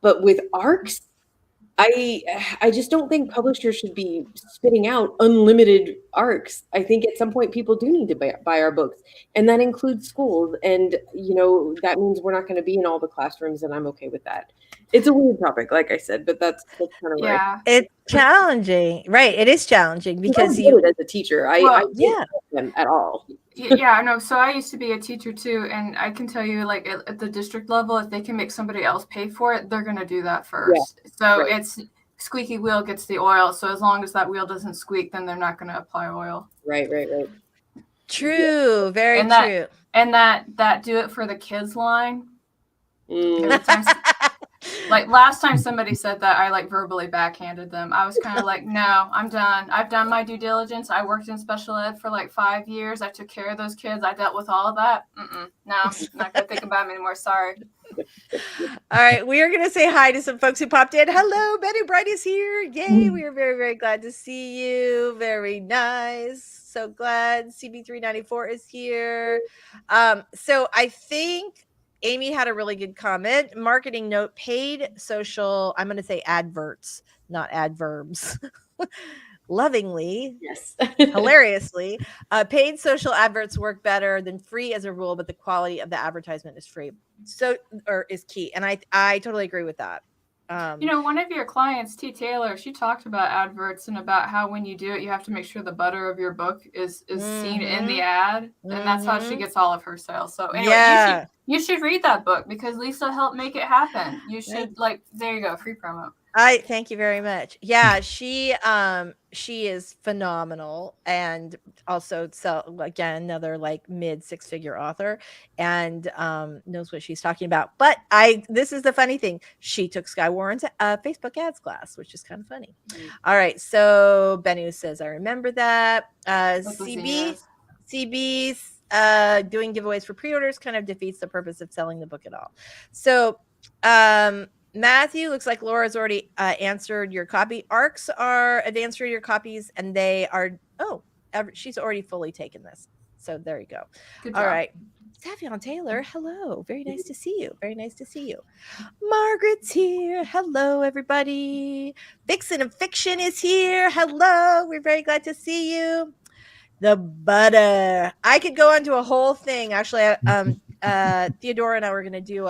But with ARCs, I just don't think publishers should be spitting out unlimited ARCs. I think at some point people do need to buy our books, and that includes schools. And, that means we're not going to be in all the classrooms, and I'm okay with that. It's a weird topic, like I said, but that's kind of right. It's challenging, right? It is challenging because as a teacher, I don't them at all. Yeah, I know. So I used to be a teacher too, and I can tell you, like at the district level, if they can make somebody else pay for it, they're going to do that first. Yeah, so squeaky wheel gets the oil. So as long as that wheel doesn't squeak, then they're not going to apply oil. Right. True. Very And true. that do it for the kids line. Mm. Every time, like last time somebody said that, I like verbally backhanded them. I was kind of like, no, I'm done. I've done my due diligence. I worked in special ed for like 5 years. I took care of those kids. I dealt with all of that. No, I'm not going to think about them anymore. Sorry. All right, we are going to say hi to some folks who popped in. Hello, Betty Bright is here. Yay, we are very, very glad to see you. Very nice. So glad. CB394 is here. So I think Amy had a really good comment. Marketing note, paid social, I'm going to say adverts, not adverbs. Lovingly, Yes. hilariously, paid social adverts work better than free as a rule, but the quality of the advertisement is free. So, or is key. And I totally agree with that. One of your clients, T. Taylor, she talked about adverts and about how when you do it, you have to make sure the butter of your book is seen in the ad. And that's how she gets all of her sales. So anyway, you should read that book because Lisa helped make it happen. You should there you go. Free promo. Thank you very much. Yeah, she is phenomenal, and also again another like mid 6-figure author, and knows what she's talking about. But this is the funny thing. She took Sky Warren's Facebook ads class, which is kind of funny. All right, so Bennu says I remember that. CB's doing giveaways for pre-orders kind of defeats the purpose of selling the book at all. So Matthew, looks like Laura's already answered your copy. ARCs have answered your copies, and they are, she's already fully taken this. So there you go. Good All job. right. Savion Taylor, hello. Very nice to see you. Very nice to see you. Margaret's here. Hello, everybody. Vixen of Fiction is here. Hello. We're very glad to see you. The butter. I could go on to a whole thing. Actually, Theodora and I were going to do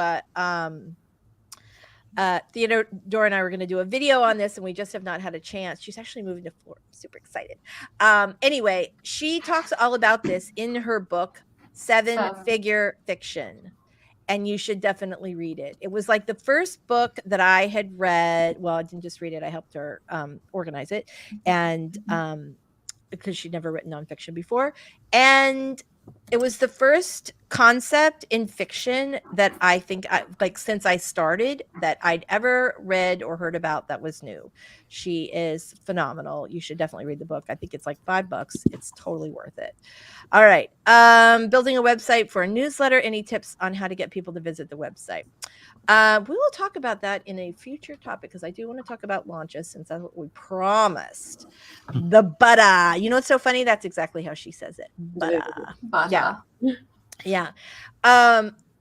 Theodora and I were going to do a video on this, and we just have not had a chance. She's actually moving to Florida. I'm super excited. Anyway, she talks all about this in her book, 7-Figure Fiction, and you should definitely read it. It was like the first book that I had read. Well, I didn't just read it. I helped her organize it, and because she'd never written nonfiction before. And it was the first concept in fiction that I think since I started that I'd ever read or heard about that was new. She is phenomenal. You should definitely read the book. I think it's like $5. It's totally worth it. All right. Building a website for a newsletter. Any tips on how to get people to visit the website? We will talk about that in a future topic because I do want to talk about launches since that's what we promised. The butter. You know what's so funny? That's exactly how she says it. Butter. Yeah.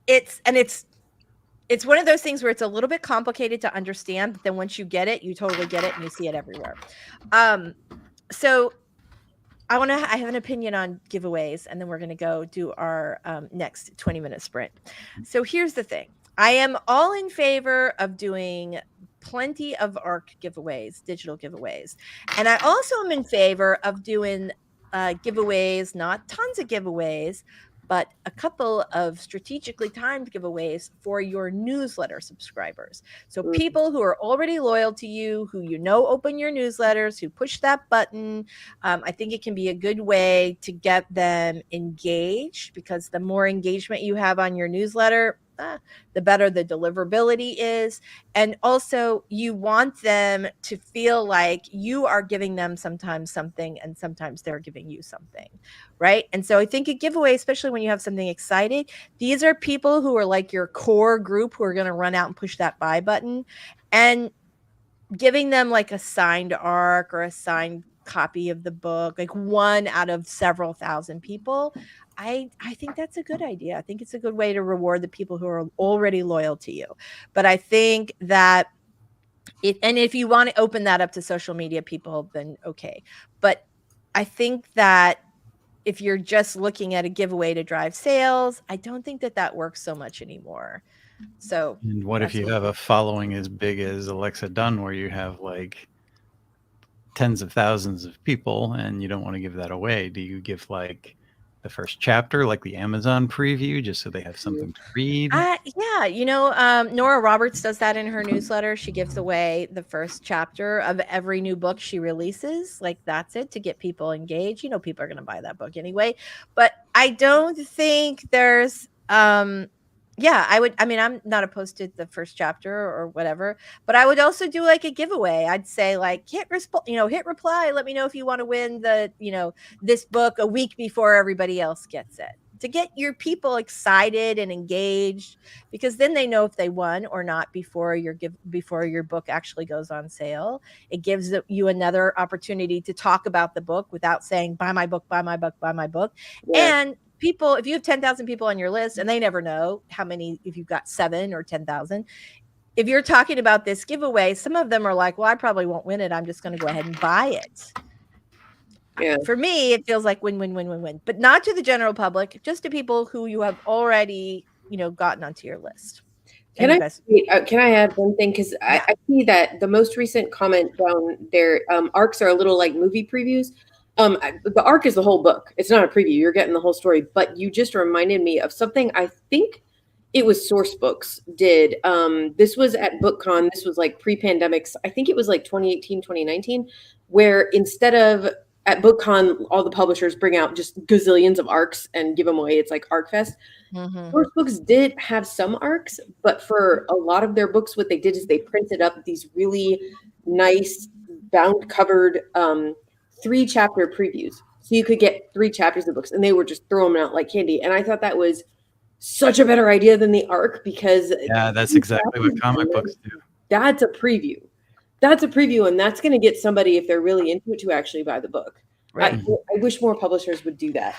It's one of those things where it's a little bit complicated to understand, but then once you get it, you totally get it and you see it everywhere. So I have an opinion on giveaways, and then we're going to go do our next 20-minute sprint. So here's the thing. I am all in favor of doing plenty of ARC giveaways, digital giveaways. And I also am in favor of doing giveaways, not tons of giveaways, but a couple of strategically timed giveaways for your newsletter subscribers. So people who are already loyal to you, who open your newsletters, who push that button. I think it can be a good way to get them engaged, because the more engagement you have on your newsletter, the better the deliverability is. And also you want them to feel like you are giving them sometimes something and sometimes they're giving you something, right? And so I think a giveaway, especially when you have something exciting, these are people who are like your core group who are going to run out and push that buy button, and giving them like a signed ARC or a signed copy of the book, like one out of several thousand people. I think that's a good idea. I think it's a good way to reward the people who are already loyal to you. But I think that if you want to open that up to social media people, then okay. But I think that if you're just looking at a giveaway to drive sales, I don't think that works so much anymore. So, and what if you have a following as big as Alexa Dunn, where you have like tens of thousands of people and you don't want to give that away? Do you give like the first chapter, like the Amazon preview, just so they have something to read? Yeah, Nora Roberts does that in her newsletter. She gives away the first chapter of every new book she releases. Like, that's it, to get people engaged. People are going to buy that book anyway. But I don't think there's I'm not opposed to the first chapter or whatever, but I would also do like a giveaway. I'd say, like, hit reply, let me know if you want to win this book a week before everybody else gets it, to get your people excited and engaged, because then they know if they won or not before your book actually goes on sale. It gives you another opportunity to talk about the book without saying, buy my book, buy my book, buy my book. Yeah. And people, if you have 10,000 people on your list, and they never know how many, if you've got 7 or 10,000, if you're talking about this giveaway, some of them are like, well, I probably won't win it, I'm just going to go ahead and buy it. Yeah. For me, it feels like win, win, win, win, win, but not to the general public, just to people who you have already, gotten onto your list. Can I add one thing? Because Yeah. I see that the most recent comment down there, arcs are a little like movie previews. The arc is the whole book. It's not a preview. You're getting the whole story. But you just reminded me of something. I think it was Source Books did. This was at BookCon. This was like pre-pandemic. I think it was like 2018, 2019, where instead of at BookCon, all the publishers bring out just gazillions of arcs and give them away. It's like ArcFest. Mm-hmm. Source Books did have some arcs, but for a lot of their books, what they did is they printed up these really nice bound covered 3-chapter previews. So you could get 3 chapters of books, and they were just throwing them out like candy. And I thought that was such a better idea than the arc, because That's exactly what comic books do. That's a preview. That's a preview, and that's going to get somebody, if they're really into it, to actually buy the book. Right. I wish more publishers would do that.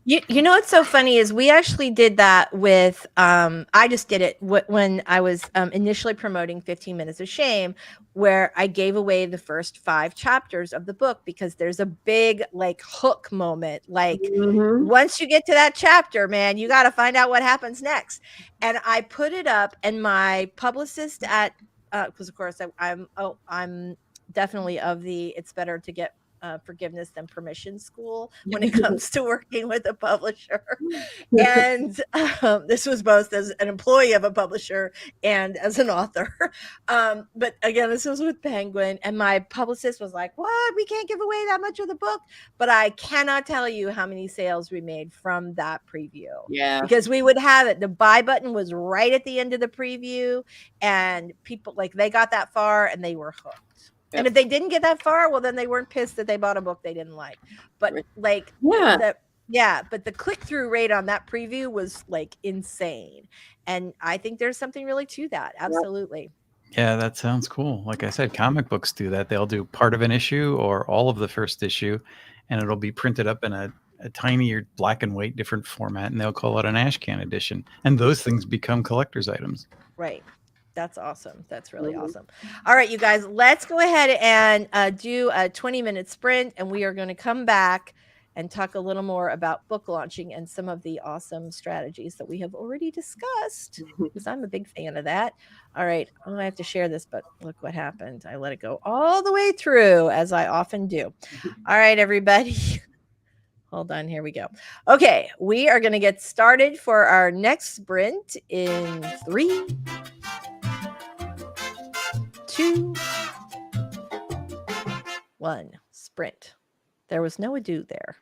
You know what's so funny is we actually did that with I just did it when I was initially promoting 15 Minutes of Shame, where I gave away the first 5 chapters of the book, because there's a big like hook moment. Like, once you get to that chapter, man, you got to find out what happens next. And I put it up, and my publicist at because of course I'm definitely of the it's better to get forgiveness than permission school when it comes to working with a publisher. And this was both as an employee of a publisher and as an author. But again, this was with Penguin, and my publicist was like, what? We can't give away that much of the book. But I cannot tell you how many sales we made from that preview. Yeah. Because we would have it. The buy button was right at the end of the preview, and people, like, they got that far and they were hooked. Yep. And if they didn't get that far, well, then they weren't pissed that they bought a book they didn't like. But like, but the click-through rate on that preview was like insane. And I think there's something really to that. Absolutely. Yeah, that sounds cool. Like I said, comic books do that. They'll do part of an issue or all of the first issue, and it'll be printed up in a tinier black and white different format, and they'll call it an ashcan edition. And those things become collector's items. Right. That's awesome. That's really awesome. All right, you guys, let's go ahead and do a 20-minute sprint, and we are going to come back and talk a little more about book launching and some of the awesome strategies that we have already discussed, because I'm a big fan of that. All right. Oh, I have to share this, but look what happened. I let it go all the way through, as I often do. All right, everybody. Hold on. Here we go. Okay. We are going to get started for our next sprint in 3, 2, 1. Sprint. There was no ado there.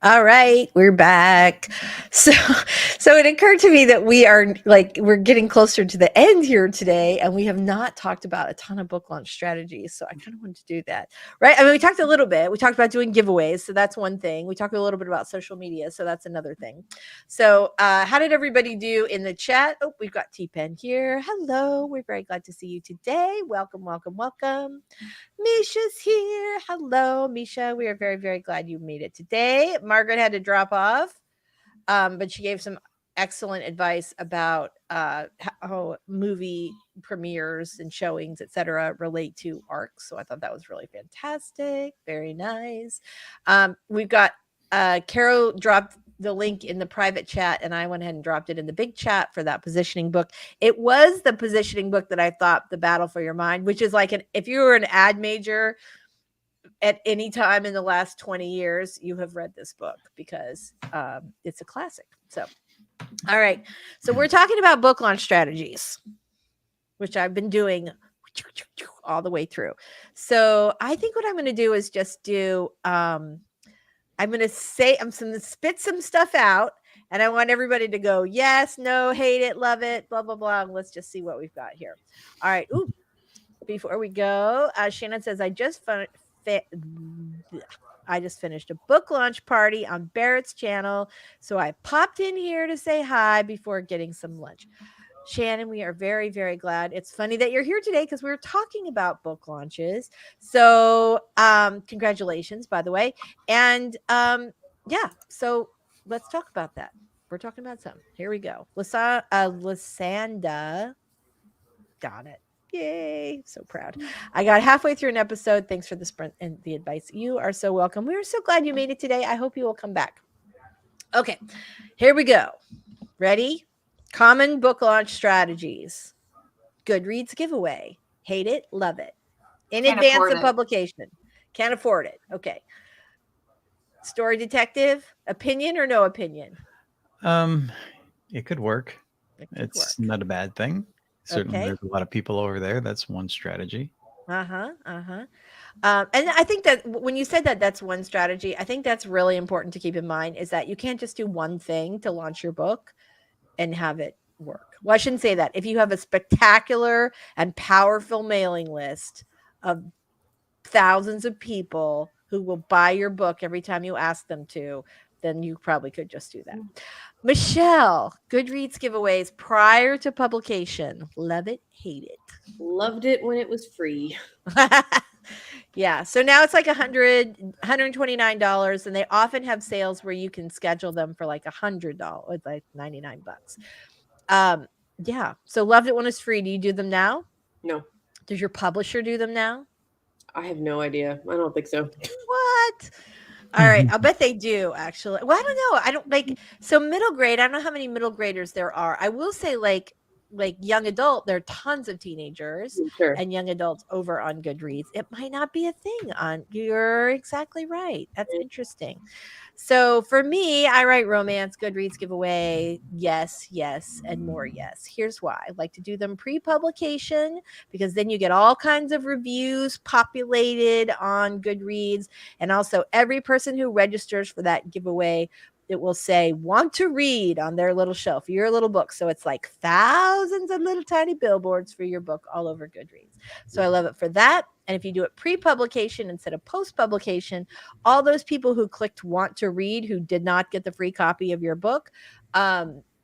All right, we're back. So it occurred to me that we're getting closer to the end here today, and we have not talked about a ton of book launch strategies. So I kind of wanted to do that, right? I mean, we talked a little bit. We talked about doing giveaways, so that's one thing. We talked a little bit about social media, so that's another thing. So how did everybody do in the chat? Oh, we've got T-Pen here. Hello, we're very glad to see you today. Welcome, welcome, welcome. Misha's here. Hello, Misha. We are very, very glad you made it today. Margaret had to drop off, but she gave some excellent advice about how movie premieres and showings, etc., relate to arcs. So I thought that was really fantastic. Very nice. We've got Carol dropped the link in the private chat, and I went ahead and dropped it in the big chat for that positioning book. It was the positioning book that I thought, The Battle for Your Mind, which is like if you were an ad major at any time in the last 20 years, you have read this book because it's a classic. So, all right. So we're talking about book launch strategies, which I've been doing all the way through. So I think what I'm going to do is just do, I'm going to spit some stuff out, and I want everybody to go, yes, no, hate it, love it, blah, blah, blah. And let's just see what we've got here. All right. Ooh, before we go, Shannon says, I just finished a book launch party on Barrett's channel, so I popped in here to say hi before getting some lunch. Shannon, we are very, very glad. It's funny that you're here today because we're talking about book launches. So congratulations, by the way. And yeah, so let's talk about that. We're talking about some. Here we go. Lysanda got it. Yay. So proud. I got halfway through an episode. Thanks for the sprint and the advice. You are so welcome. We are so glad you made it today. I hope you will come back. Okay, here we go. Ready? Common book launch strategies. Goodreads giveaway. Hate it, love it. In Can't advance afford of it. publication. Can't afford it. Okay. Story detective, opinion or no opinion? It could work. It's not a bad thing. Certainly, Okay. there's a lot of people over there. That's one strategy. And I think that when you said that that's one strategy, I think that's really important to keep in mind, is that you can't just do one thing to launch your book and have it work. Well, I shouldn't say that. If you have a spectacular and powerful mailing list of thousands of people who will buy your book every time you ask them to, then you probably could just do that. Michelle, Goodreads giveaways prior to publication. Love it, hate it. Loved it when it was free. Yeah. So now it's like $129, and they often have sales where you can schedule them for like $100, like $99. Yeah. So loved it when it's free. Do you do them now? No, Does your publisher do them now? I have no idea. I don't think so. What? All right. I'll bet they do, actually. Well, I don't know. I don't like, so middle grade, I don't know how many middle graders there are. I will say like young adult, there are tons of teenagers Sure. and young adults over on Goodreads. It might not be a thing on, you're exactly right. That's interesting. So for me, I write romance, Goodreads giveaway, yes, yes, and more yes. Here's why. I like to do them pre-publication because then you get all kinds of reviews populated on Goodreads. And also every person who registers for that giveaway, it will say want to read on their little shelf, your little book. So it's like thousands of little tiny billboards for your book all over Goodreads. So I love it for that. And if you do it pre-publication instead of post-publication, all those people who clicked want to read who did not get the free copy of your book,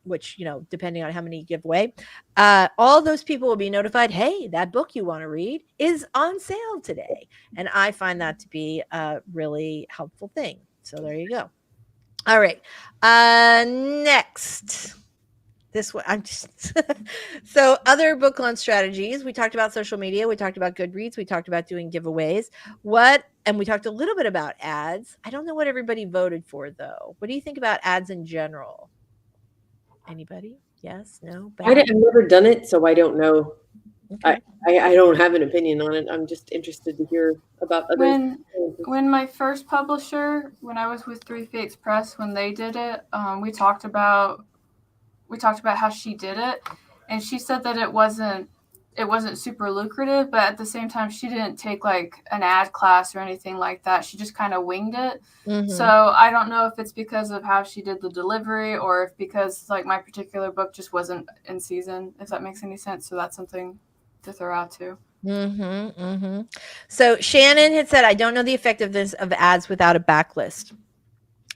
which, you know, depending on how many you give away, all those people will be notified, hey, that book you want to read is on sale today. And I find that to be a really helpful thing. So there you go. All right. Next. This one, I'm just so other book launch strategies. We talked about social media. We talked about Goodreads. We talked about doing giveaways. And we talked a little bit about ads. I don't know what everybody voted for, though. What do you think about ads in general? Anybody? Yes? No? I've never done it, so I don't know. Okay. I don't have an opinion on it. I'm just interested to hear about others. When my first publisher, when I was with 3 Fates Press, when they did it, we talked about how she did it, and she said that it wasn't it wasn't super lucrative, but at the same time, she didn't take like an ad class or anything like that. She just kind of winged it. Mhm. So I don't know if it's because of how she did the delivery or if because like my particular book just wasn't in season, if that makes any sense. So that's something to throw out too. So Shannon had said, I don't know the effectiveness of ads without a backlist.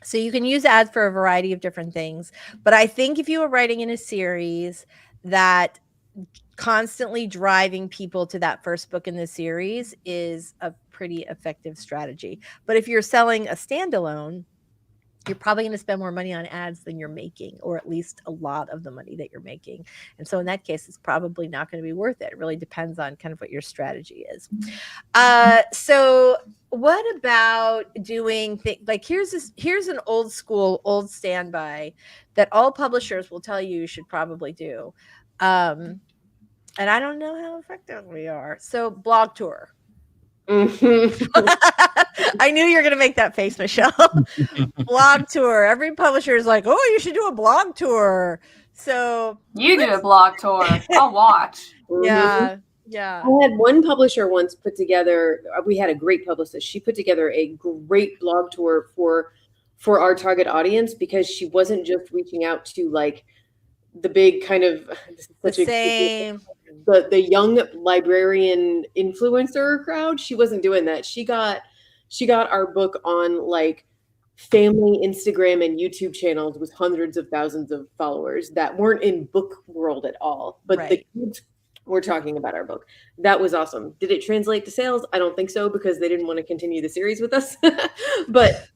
So you can use ads for a variety of different things. But I think if you are writing in a series that constantly driving people to that first book in the series is a pretty effective strategy. But if you're selling a standalone, you're probably going to spend more money on ads than you're making, or at least a lot of the money that you're making. And so in that case, it's probably not going to be worth it. It really depends on kind of what your strategy is. So what about doing like here's an old school, old standby that all publishers will tell you should probably do. And I don't know how effective we are. So blog tour. I knew you were going to make that face, Michelle. Blog tour. Every publisher is like, oh, you should do a blog tour. So you do a blog tour. I'll watch. Yeah. I had one publisher once put together, we had a great publicist. She put together a great blog tour for our target audience because she wasn't just reaching out to like the big kind of the young librarian influencer crowd. She wasn't doing that. She got our book on like family Instagram and YouTube channels with hundreds of thousands of followers that weren't in book world at all, but the kids were talking about our book. That was awesome. Did it translate to sales? I don't think so because they didn't want to continue the series with us. But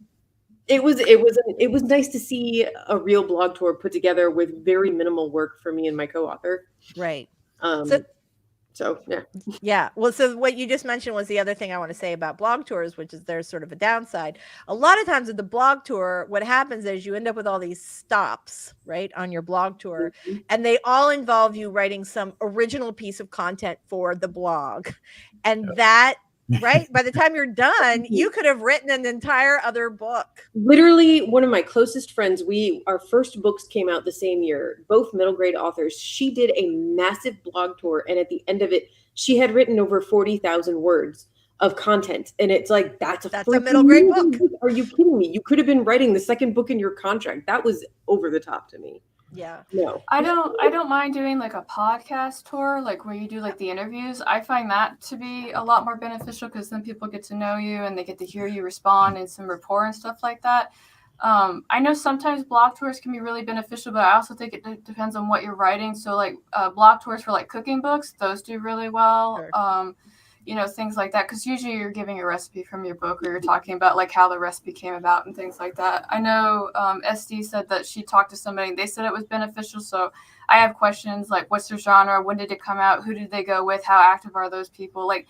it was nice to see a real blog tour put together with very minimal work for me and my co-author. Right. So yeah. Yeah. Well, so what you just mentioned was the other thing I want to say about blog tours, which is there's sort of a downside. A lot of times with the blog tour, what happens is you end up with all these stops, right, on your blog tour, and they all involve you writing some original piece of content for the blog. And that, right, by the time you're done, you could have written an entire other book. Literally, one of my closest friends, our first books came out the same year, both middle grade authors. She did a massive blog tour, and at the end of it, she had written over 40,000 words of content. And it's like, that's a middle grade book. Are you kidding me? You could have been writing the second book in your contract. That was over the top to me. Yeah. No. I don't mind doing like a podcast tour, like where you do like the interviews. I find that to be a lot more beneficial because then people get to know you and they get to hear you respond and some rapport and stuff like that. I know sometimes blog tours can be really beneficial, but I also think it depends on what you're writing. So like blog tours for like cooking books, those do really well. Sure. Things like that, because usually you're giving a recipe from your book or you're talking about like how the recipe came about and things like that. I know SD said that she talked to somebody and they said it was beneficial. So I have questions like, what's their genre? When did it come out? Who did they go with? How active are those people? Like,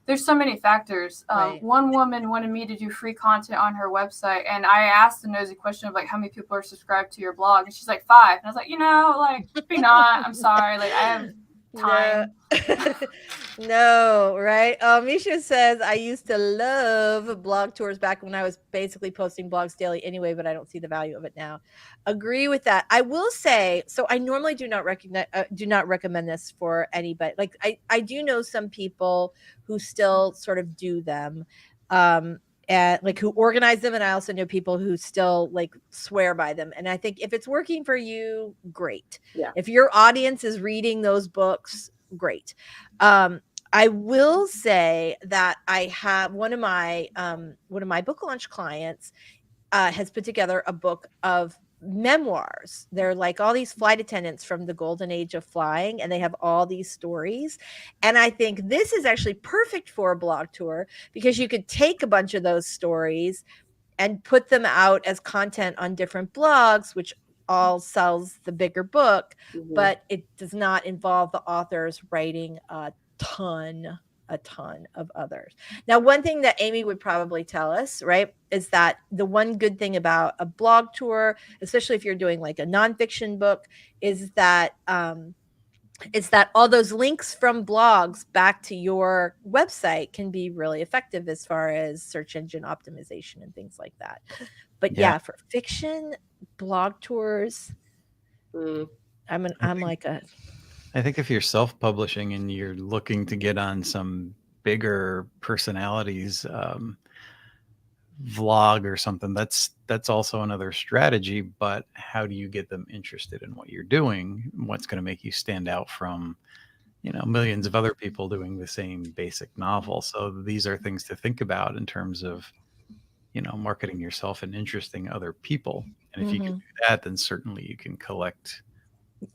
there's so many factors. Right. One woman wanted me to do free content on her website, and I asked the nosy question of like, how many people are subscribed to your blog? And she's like 5. And I was like, maybe not. I'm sorry. Like, I have time. No, right? Misha says, I used to love blog tours back when I was basically posting blogs daily anyway, but I don't see the value of it now. Agree with that. I will say, so I normally do not recommend this for anybody. Like I do know some people who still sort of do them. And like who organize them, and I also know people who still like swear by them. And I think if it's working for you, great. Yeah. If your audience is reading those books, great. I will say that I have one of my book launch clients has put together a book of memoirs. They're like all these flight attendants from the golden age of flying, and they have all these stories. And I think this is actually perfect for a blog tour because you could take a bunch of those stories and put them out as content on different blogs, which all sells the bigger book, but it does not involve the authors writing a ton of others. Now, one thing that Amy would probably tell us, right, is that the one good thing about a blog tour, especially if you're doing like a nonfiction book, is that all those links from blogs back to your website can be really effective as far as search engine optimization and things like that. But yeah for fiction, blog tours, I'm like a I think if you're self-publishing and you're looking to get on some bigger personalities vlog or something, that's also another strategy. But how do you get them interested in what you're doing? What's going to make you stand out from, you know, millions of other people doing the same basic novel? So these are things to think about in terms of, you know, marketing yourself and interesting other people. And if you can do that, then certainly you can collect,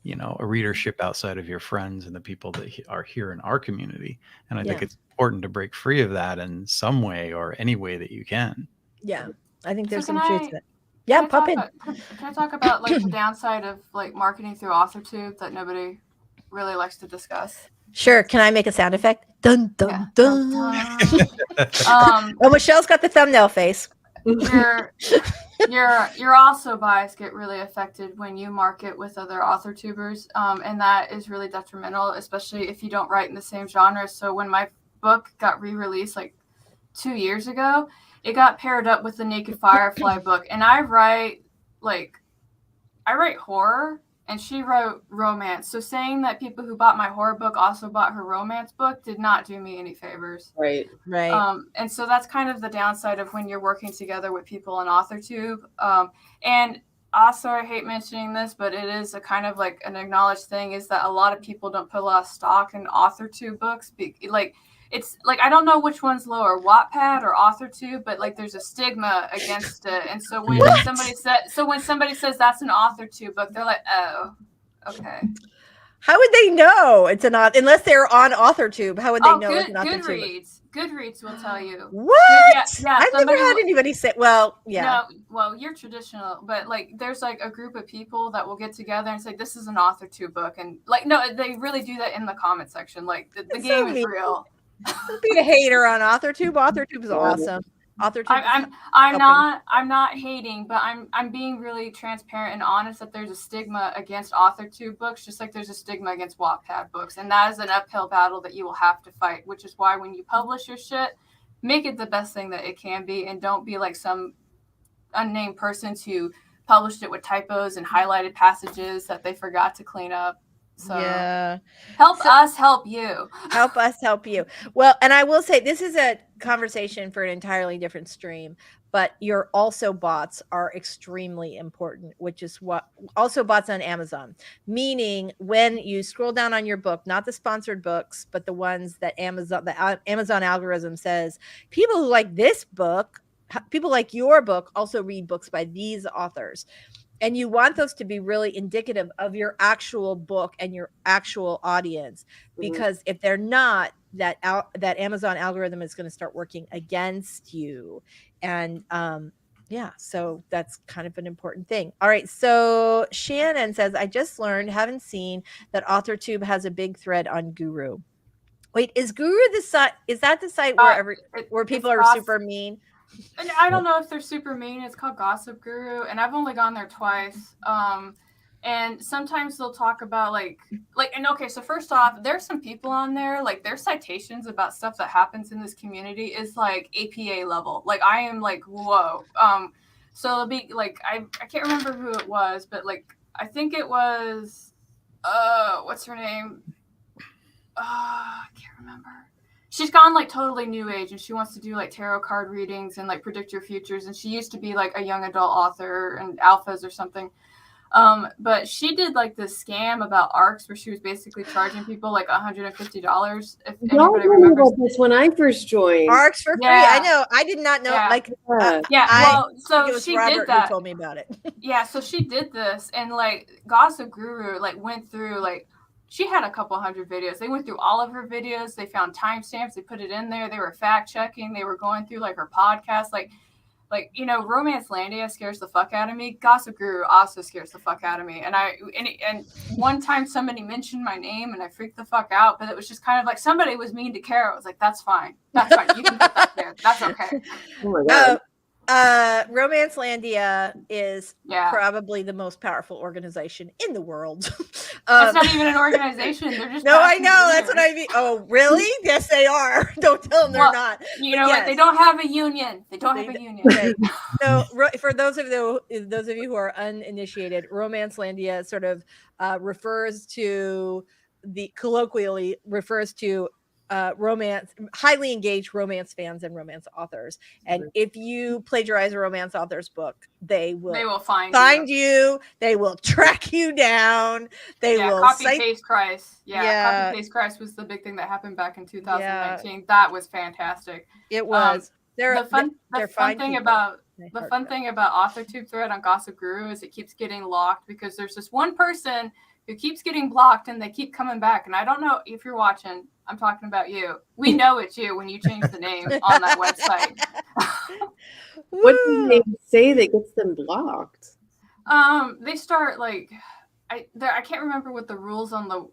you know, a readership outside of your friends and the people that are here in our community. And I think it's important to break free of that in some way or any way that you can. Yeah, I think there's So some truth to it. Yeah, pop in. Can I talk about like the downside of like marketing through AuthorTube that nobody really likes to discuss? Sure. Can I make a sound effect? Dun dun Yeah. dun. Oh, Michelle's got the thumbnail face. Your also bias get really affected when you market with other AuthorTubers, and that is really detrimental, especially if you don't write in the same genre. So when my book got re-released like 2 years ago, it got paired up with the Naked Firefly book, and I write horror, and she wrote romance. So saying that people who bought my horror book also bought her romance book did not do me any favors. Right. And so that's kind of the downside of when you're working together with people on AuthorTube. And also, I hate mentioning this, but it is a kind of like an acknowledged thing, is that a lot of people don't put a lot of stock in AuthorTube books. It's like, I don't know which one's lower, Wattpad or AuthorTube, but like there's a stigma against it. And so when somebody says that's an AuthorTube book, they're like, oh, okay. How would they know it's an unless they're on AuthorTube? How would they know it's an AuthorTube? Goodreads will tell you. What? Yeah, I've never had anybody say. Well, yeah. No, well, you're traditional, but like there's like a group of people that will get together and say this is an AuthorTube book, and like no, they really do that in the comment section. Like the game is real. Don't be a hater on AuthorTube. AuthorTube is awesome. AuthorTube. I'm not hating, but I'm being really transparent and honest that there's a stigma against AuthorTube books, just like there's a stigma against Wattpad books, and that is an uphill battle that you will have to fight. Which is why when you publish your shit, make it the best thing that it can be, and don't be like some unnamed person who published it with typos and highlighted passages that they forgot to clean up. So yeah, help us help you. Help us help you. Well, and I will say this is a conversation for an entirely different stream, but your also bots are extremely important, which is what also bots on Amazon, meaning when you scroll down on your book, not the sponsored books, but the ones that the Amazon algorithm says people who like this book, people like your book also read books by these authors. And you want those to be really indicative of your actual book and your actual audience, because if they're not, that Amazon algorithm is going to start working against you. And yeah, so that's kind of an important thing. All right, so Shannon says, I just learned, haven't seen that AuthorTube has a big thread on Guru. Wait, is Guru the site? Is that the site where people are super mean? And I don't know if they're super mean. It's called Gossip Guru, and I've only gone there twice. And sometimes they'll talk about and okay, so first off, there's some people on there, like their citations about stuff that happens in this community is like APA level. Like I am like, whoa. So it'll be like I can't remember who it was, but like I think it was what's her name? I can't remember. She's gone like totally new age, and she wants to do like tarot card readings and like predict your futures. And she used to be like a young adult author and alphas or something. But she did like this scam about ARCs where she was basically charging people like $150. If anybody remembers this when I first joined. ARCs for free. I know. I did not know. Well, so it was she Robert did that. who told me about it. Yeah, so she did this, and like Gossip Guru like went through like. She had a couple hundred videos. They went through all of her videos. They found timestamps. They put it in there. They were fact checking. They were going through like her podcast. Like Romance Landia scares the fuck out of me. Gossip Guru also scares the fuck out of me. And one time somebody mentioned my name and I freaked the fuck out. But it was just kind of like somebody was mean to Kara. I was like, that's fine. That's fine. You can put that there. That's okay. Oh my God. Romance Landia is probably the most powerful organization in the world. It's not even an organization. They're just I know. That's what I mean. Oh, really? Yes, they are. Don't tell them they're not. You know what? They don't have a union. They don't have a union. Okay. So for those of you who are uninitiated, Romance Landia sort of refers to the colloquially refers to romance, highly engaged romance fans and romance authors. And if you plagiarize a romance author's book, they will find you. They will track you down. They will copy cite paste Christ. Copy paste Christ was the big thing that happened back in 2019. That was fantastic. It was. The fun thing about AuthorTube thread on Gossip Guru is it keeps getting locked because there's this one person who keeps getting blocked and they keep coming back. And I don't know if you're watching. I'm talking about you. We know it's you when you change the name on that website. What do they say that gets them blocked? They start like I can't remember what the rules on the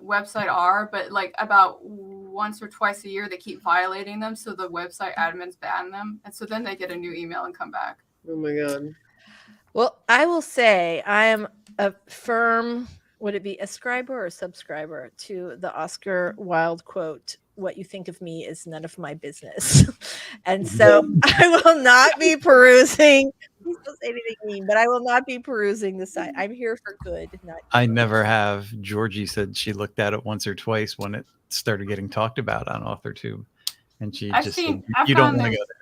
website are, but like about once or twice a year they keep violating them, so the website admins ban them, and so then they get a new email and come back. Oh my god. Well, I will say I am a firm, would it be ascriber or subscriber to the Oscar Wilde quote, "What you think of me is none of my business." And so I will not be perusing. Please don't say anything mean, but I will not be perusing the site. I'm here for good. I never have. Georgie said she looked at it once or twice when it started getting talked about on AuthorTube, and she said, "You don't want to go there."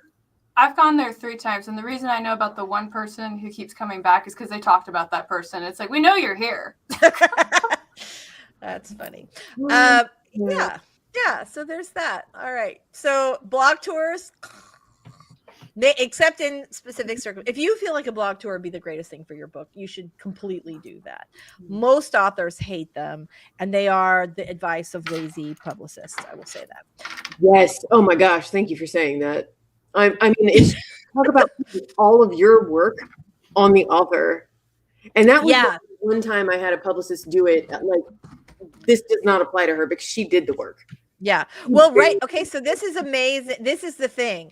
I've gone there 3 times, and the reason I know about the one person who keeps coming back is because they talked about that person. It's like, we know you're here. That's funny. Yeah. So there's that. All right. So blog tours, except in specific circumstances. If you feel like a blog tour would be the greatest thing for your book, you should completely do that. Most authors hate them, and they are the advice of lazy publicists. I will say that. Yes. Oh my gosh. Thank you for saying that. I mean, it's talk about all of your work on the author. And that was one time I had a publicist do it. Like, this does not apply to her because she did the work. Yeah. Well, right. Okay. So this is amazing. This is the thing.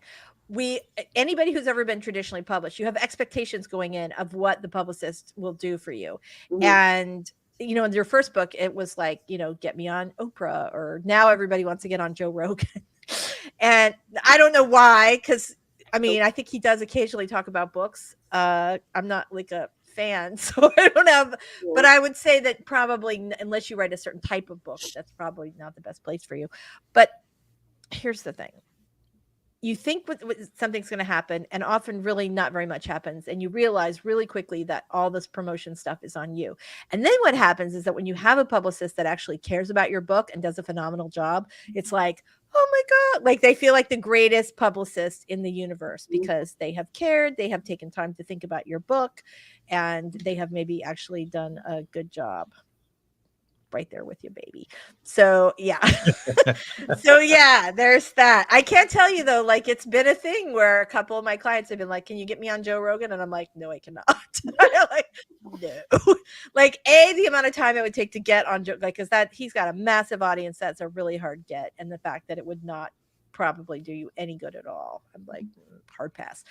Anybody who's ever been traditionally published, you have expectations going in of what the publicist will do for you. Mm-hmm. And, you know, in your first book, it was like, you know, get me on Oprah, or now everybody wants to get on Joe Rogan. And I don't know why, because I mean, I think he does occasionally talk about books. I'm not like a fan, so I don't have, but I would say that probably unless you write a certain type of book, that's probably not the best place for you. But here's the thing. You think something's going to happen, and often really not very much happens. And you realize really quickly that all this promotion stuff is on you. And then what happens is that when you have a publicist that actually cares about your book and does a phenomenal job, it's like, oh my God, like they feel like the greatest publicist in the universe because they have cared, they have taken time to think about your book, and they have maybe actually done a good job. Right there with you, baby. So yeah. So yeah, there's that. I can't tell you though, like it's been a thing where a couple of my clients have been like, can you get me on Joe Rogan? And I'm like, no, I cannot. Like, no. Like the amount of time it would take to get on Joe, like, because that he's got a massive audience, that's a really hard get. And the fact that it would not probably do you any good at all. I'm like, hard pass.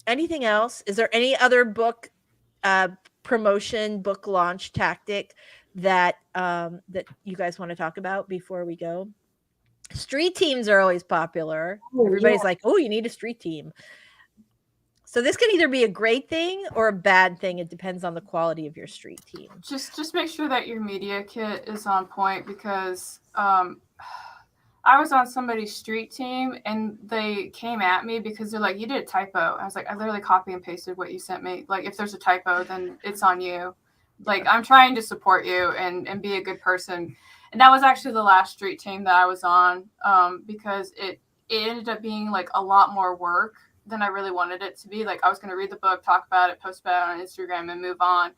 Anything else? Is there any other book promotion, book launch tactic that that you guys want to talk about before we go? Street teams are always popular. Everybody's like, oh, you need a street team. So this can either be a great thing or a bad thing. It depends on the quality of your street team. Just make sure that your media kit is on point, because I was on somebody's street team and they came at me because they're like, you did a typo. I was like, I literally copy and pasted what you sent me. Like, if there's a typo, then it's on you. Like, I'm trying to support you and be a good person. And that was actually the last street team that I was on, because it ended up being like a lot more work than I really wanted it to be. Like, I was going to read the book, talk about it, post about it on Instagram, and move on.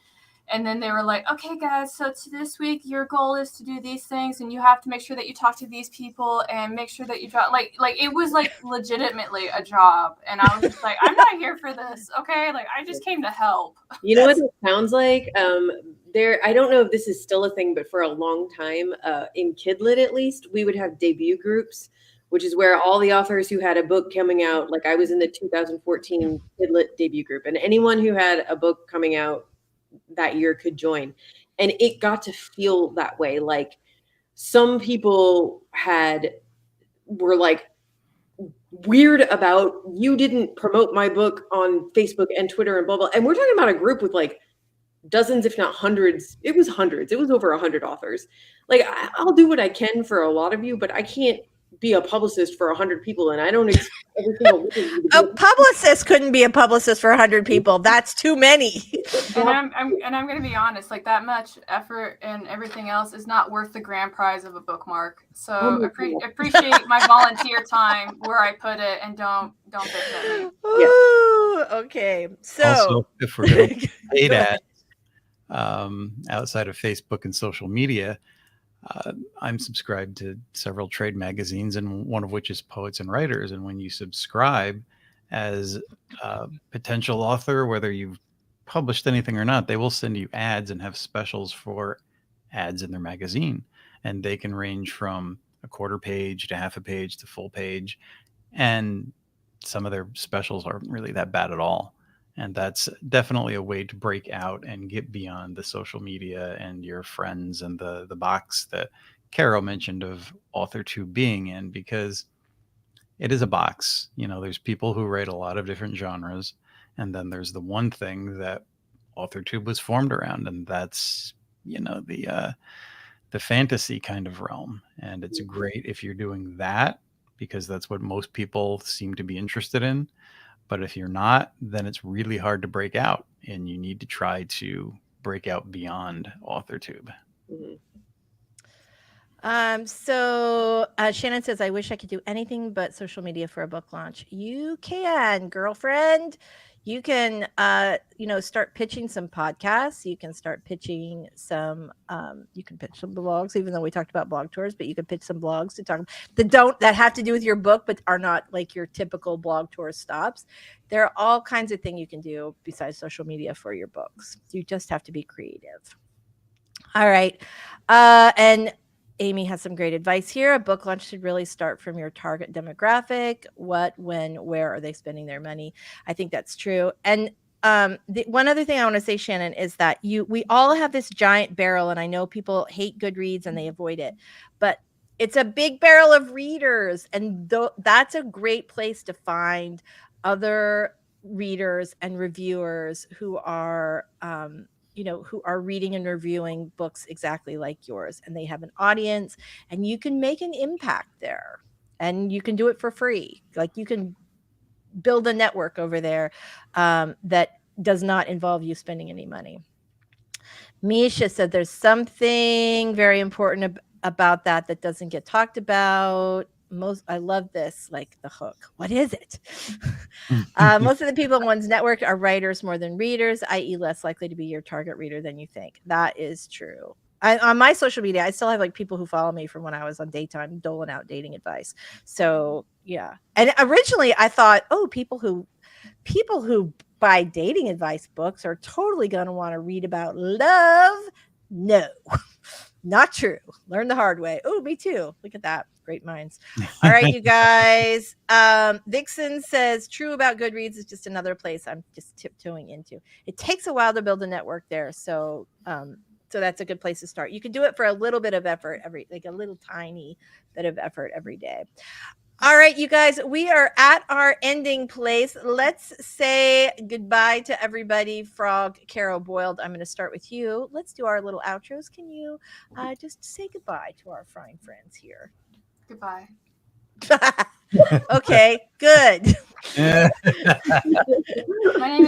And then they were like, okay, guys, so this week your goal is to do these things, and you have to make sure that you talk to these people and make sure that you drop. Like it was like legitimately a job. And I was just like, I'm not here for this. Okay. Like, I just came to help. You know what it sounds like? I don't know if this is still a thing, but for a long time, in Kidlit at least, we would have debut groups, which is where all the authors who had a book coming out, like I was in the 2014 Kidlit debut group, and anyone who had a book coming out that year could join. And it got to feel that way. Like, some people were like weird about, you didn't promote my book on Facebook and Twitter and blah, blah. And we're talking about a group with like dozens, if not hundreds. It was hundreds. It was over 100 authors. Like, I'll do what I can for a lot of you, but I can't be a publicist for 100 people, and I don't expect every single one of you to be A publicist couldn't be a publicist for 100 people. That's too many. And I'm going to be honest, like that much effort and everything else is not worth the grand prize of a bookmark. So appreciate my volunteer time where I put it, and don't bitch at me. Ooh, okay. So Also, if we're going to paid ads outside of Facebook and social media, I'm subscribed to several trade magazines, and one of which is Poets and Writers. And when you subscribe as a potential author, whether you've published anything or not, they will send you ads and have specials for ads in their magazine. And they can range from a quarter page to half a page to full page. And some of their specials aren't really that bad at all. And that's definitely a way to break out and get beyond the social media and your friends and the box that Caro mentioned of AuthorTube being in, because it is a box. You know, there's people who write a lot of different genres, and then there's the one thing that AuthorTube was formed around, and that's, you know, the fantasy kind of realm. And it's great if you're doing that, because that's what most people seem to be interested in. But if you're not, then it's really hard to break out, and you need to try to break out beyond AuthorTube. So Shannon says, I wish I could do anything but social media for a book launch. You can, girlfriend. You can, start pitching some podcasts. You can start pitching some, you can pitch some blogs, even though we talked about blog tours, but you can pitch some blogs to talk that have to do with your book, but are not like your typical blog tour stops. There are all kinds of things you can do besides social media for your books. You just have to be creative. All right. And Amy has some great advice here. A book launch should really start from your target demographic. What, when, where are they spending their money? I think that's true. And one other thing I want to say, Shannon, is that we all have this giant barrel, and I know people hate Goodreads and they avoid it, but it's a big barrel of readers, and that's a great place to find other readers and reviewers who are who are reading and reviewing books exactly like yours, and they have an audience, and you can make an impact there, and you can do it for free. Like, you can build a network over there that does not involve you spending any money. Misha said there's something very important about that doesn't get talked about. I love this, like the hook. What is it? Most of the people in one's network are writers more than readers, i.e. less likely to be your target reader than you think. That is true. On my social media, I still have like people who follow me from when I was on Daytime doling out dating advice. So yeah. And originally I thought, people who buy dating advice books are totally going to want to read about love. No, not true. Learn the hard way. Oh, me too. Look at that. Great minds. All right, you guys. Vixen says, true about Goodreads is just another place I'm just tiptoeing into. It takes a while to build a network there. So that's a good place to start. You can do it for a little bit of effort a little tiny bit of effort every day. All right, you guys, we are at our ending place. Let's say goodbye to everybody. Frog, Caro, Boiled, I'm going to start with you. Let's do our little outros. Can you just say goodbye to our fine friends here? Goodbye. Okay, good. My name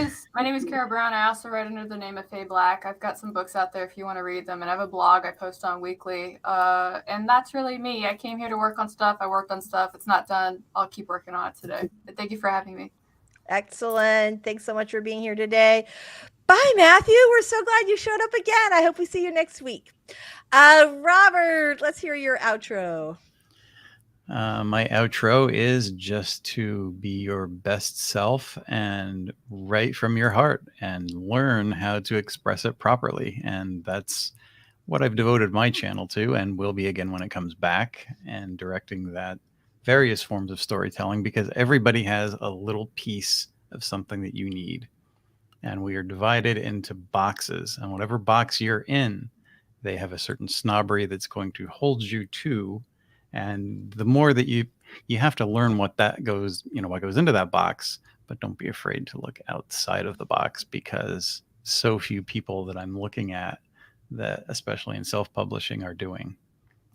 is Caro Brown. I also write under the name of Faye Black. I've got some books out there if you want to read them, and I have a blog I post on weekly. And that's really me. I came here to work on stuff. I worked on stuff. It's not done. I'll keep working on it today. But thank you for having me. Excellent. Thanks so much for being here today. Bye, Matthew. We're so glad you showed up again. I hope we see you next week. Robert, let's hear your outro. My outro is just to be your best self and write from your heart and learn how to express it properly. And that's what I've devoted my channel to, and will be again when it comes back, and directing that various forms of storytelling, because everybody has a little piece of something that you need. And we are divided into boxes, and whatever box you're in, they have a certain snobbery that's going to hold you to. And the more that you have to learn what goes into that box, but don't be afraid to look outside of the box, because so few people that I'm looking at that, especially in self-publishing, are doing.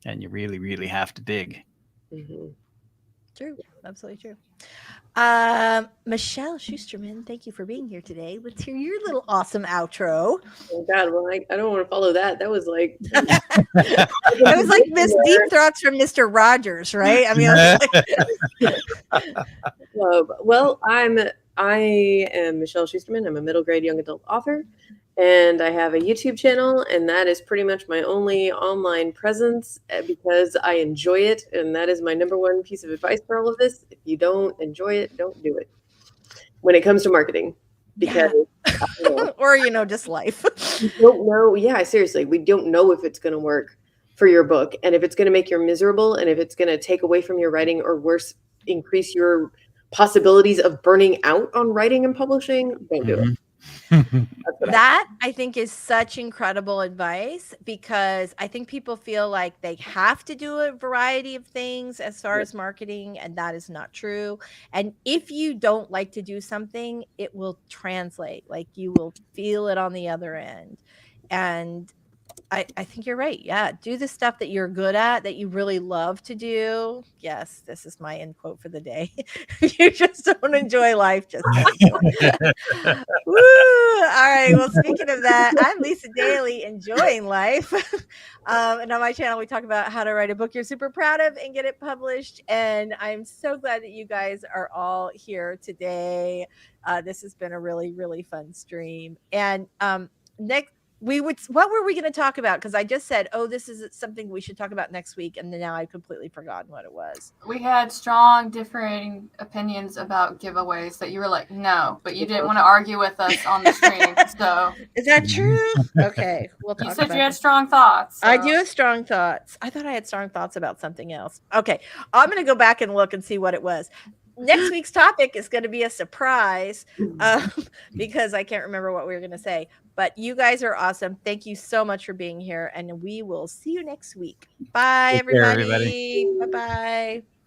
And you really, really have to dig. Mhm. True. Absolutely true. Michelle Schusterman, thank you for being here today. Let's hear your little awesome outro. Oh God, well, I don't want to follow that. That was like It was like Miss Deep Throats from Mr. Rogers, right? I mean, it was like, well, I am Michelle Schusterman. I'm a middle grade young adult author, and I have a YouTube channel, and that is pretty much my only online presence because I enjoy it, and that is my number one piece of advice for all of this. If you don't enjoy it, don't do it. When it comes to marketing, because or just life. we don't know. Yeah, seriously, we don't know if it's going to work for your book, and if it's going to make you miserable, and if it's going to take away from your writing, or worse, increase your possibilities of burning out on writing and publishing. Don't do it. That I think is such incredible advice, because I think people feel like they have to do a variety of things as far as marketing, and that is not true. And if you don't like to do something, it will translate, like you will feel it on the other end. And I think you're right. Yeah. Do the stuff that you're good at, that you really love to do. Yes. This is my end quote for the day. You just don't enjoy life. Just don't do it. Woo! All right. Well, speaking of that, I'm Lisa Daly, enjoying life. And on my channel, we talk about how to write a book you're super proud of and get it published. And I'm so glad that you guys are all here today. This has been a really, really fun stream. And next, what were we going to talk about? Because I just said, oh, this is something we should talk about next week, and then now I've completely forgotten what it was. We had strong differing opinions about giveaways that you were like, no, but you didn't want to argue with us on the stream. So is that true? Okay, we'll talk. You said you had strong thoughts. So. I do have strong thoughts. I thought I had strong thoughts about something else. Okay, I'm going to go back and look and see what it was. Next week's topic is going to be a surprise because I can't remember what we were going to say. But you guys are awesome. Thank you so much for being here, and we will see you next week. Bye, everybody. Bye-bye.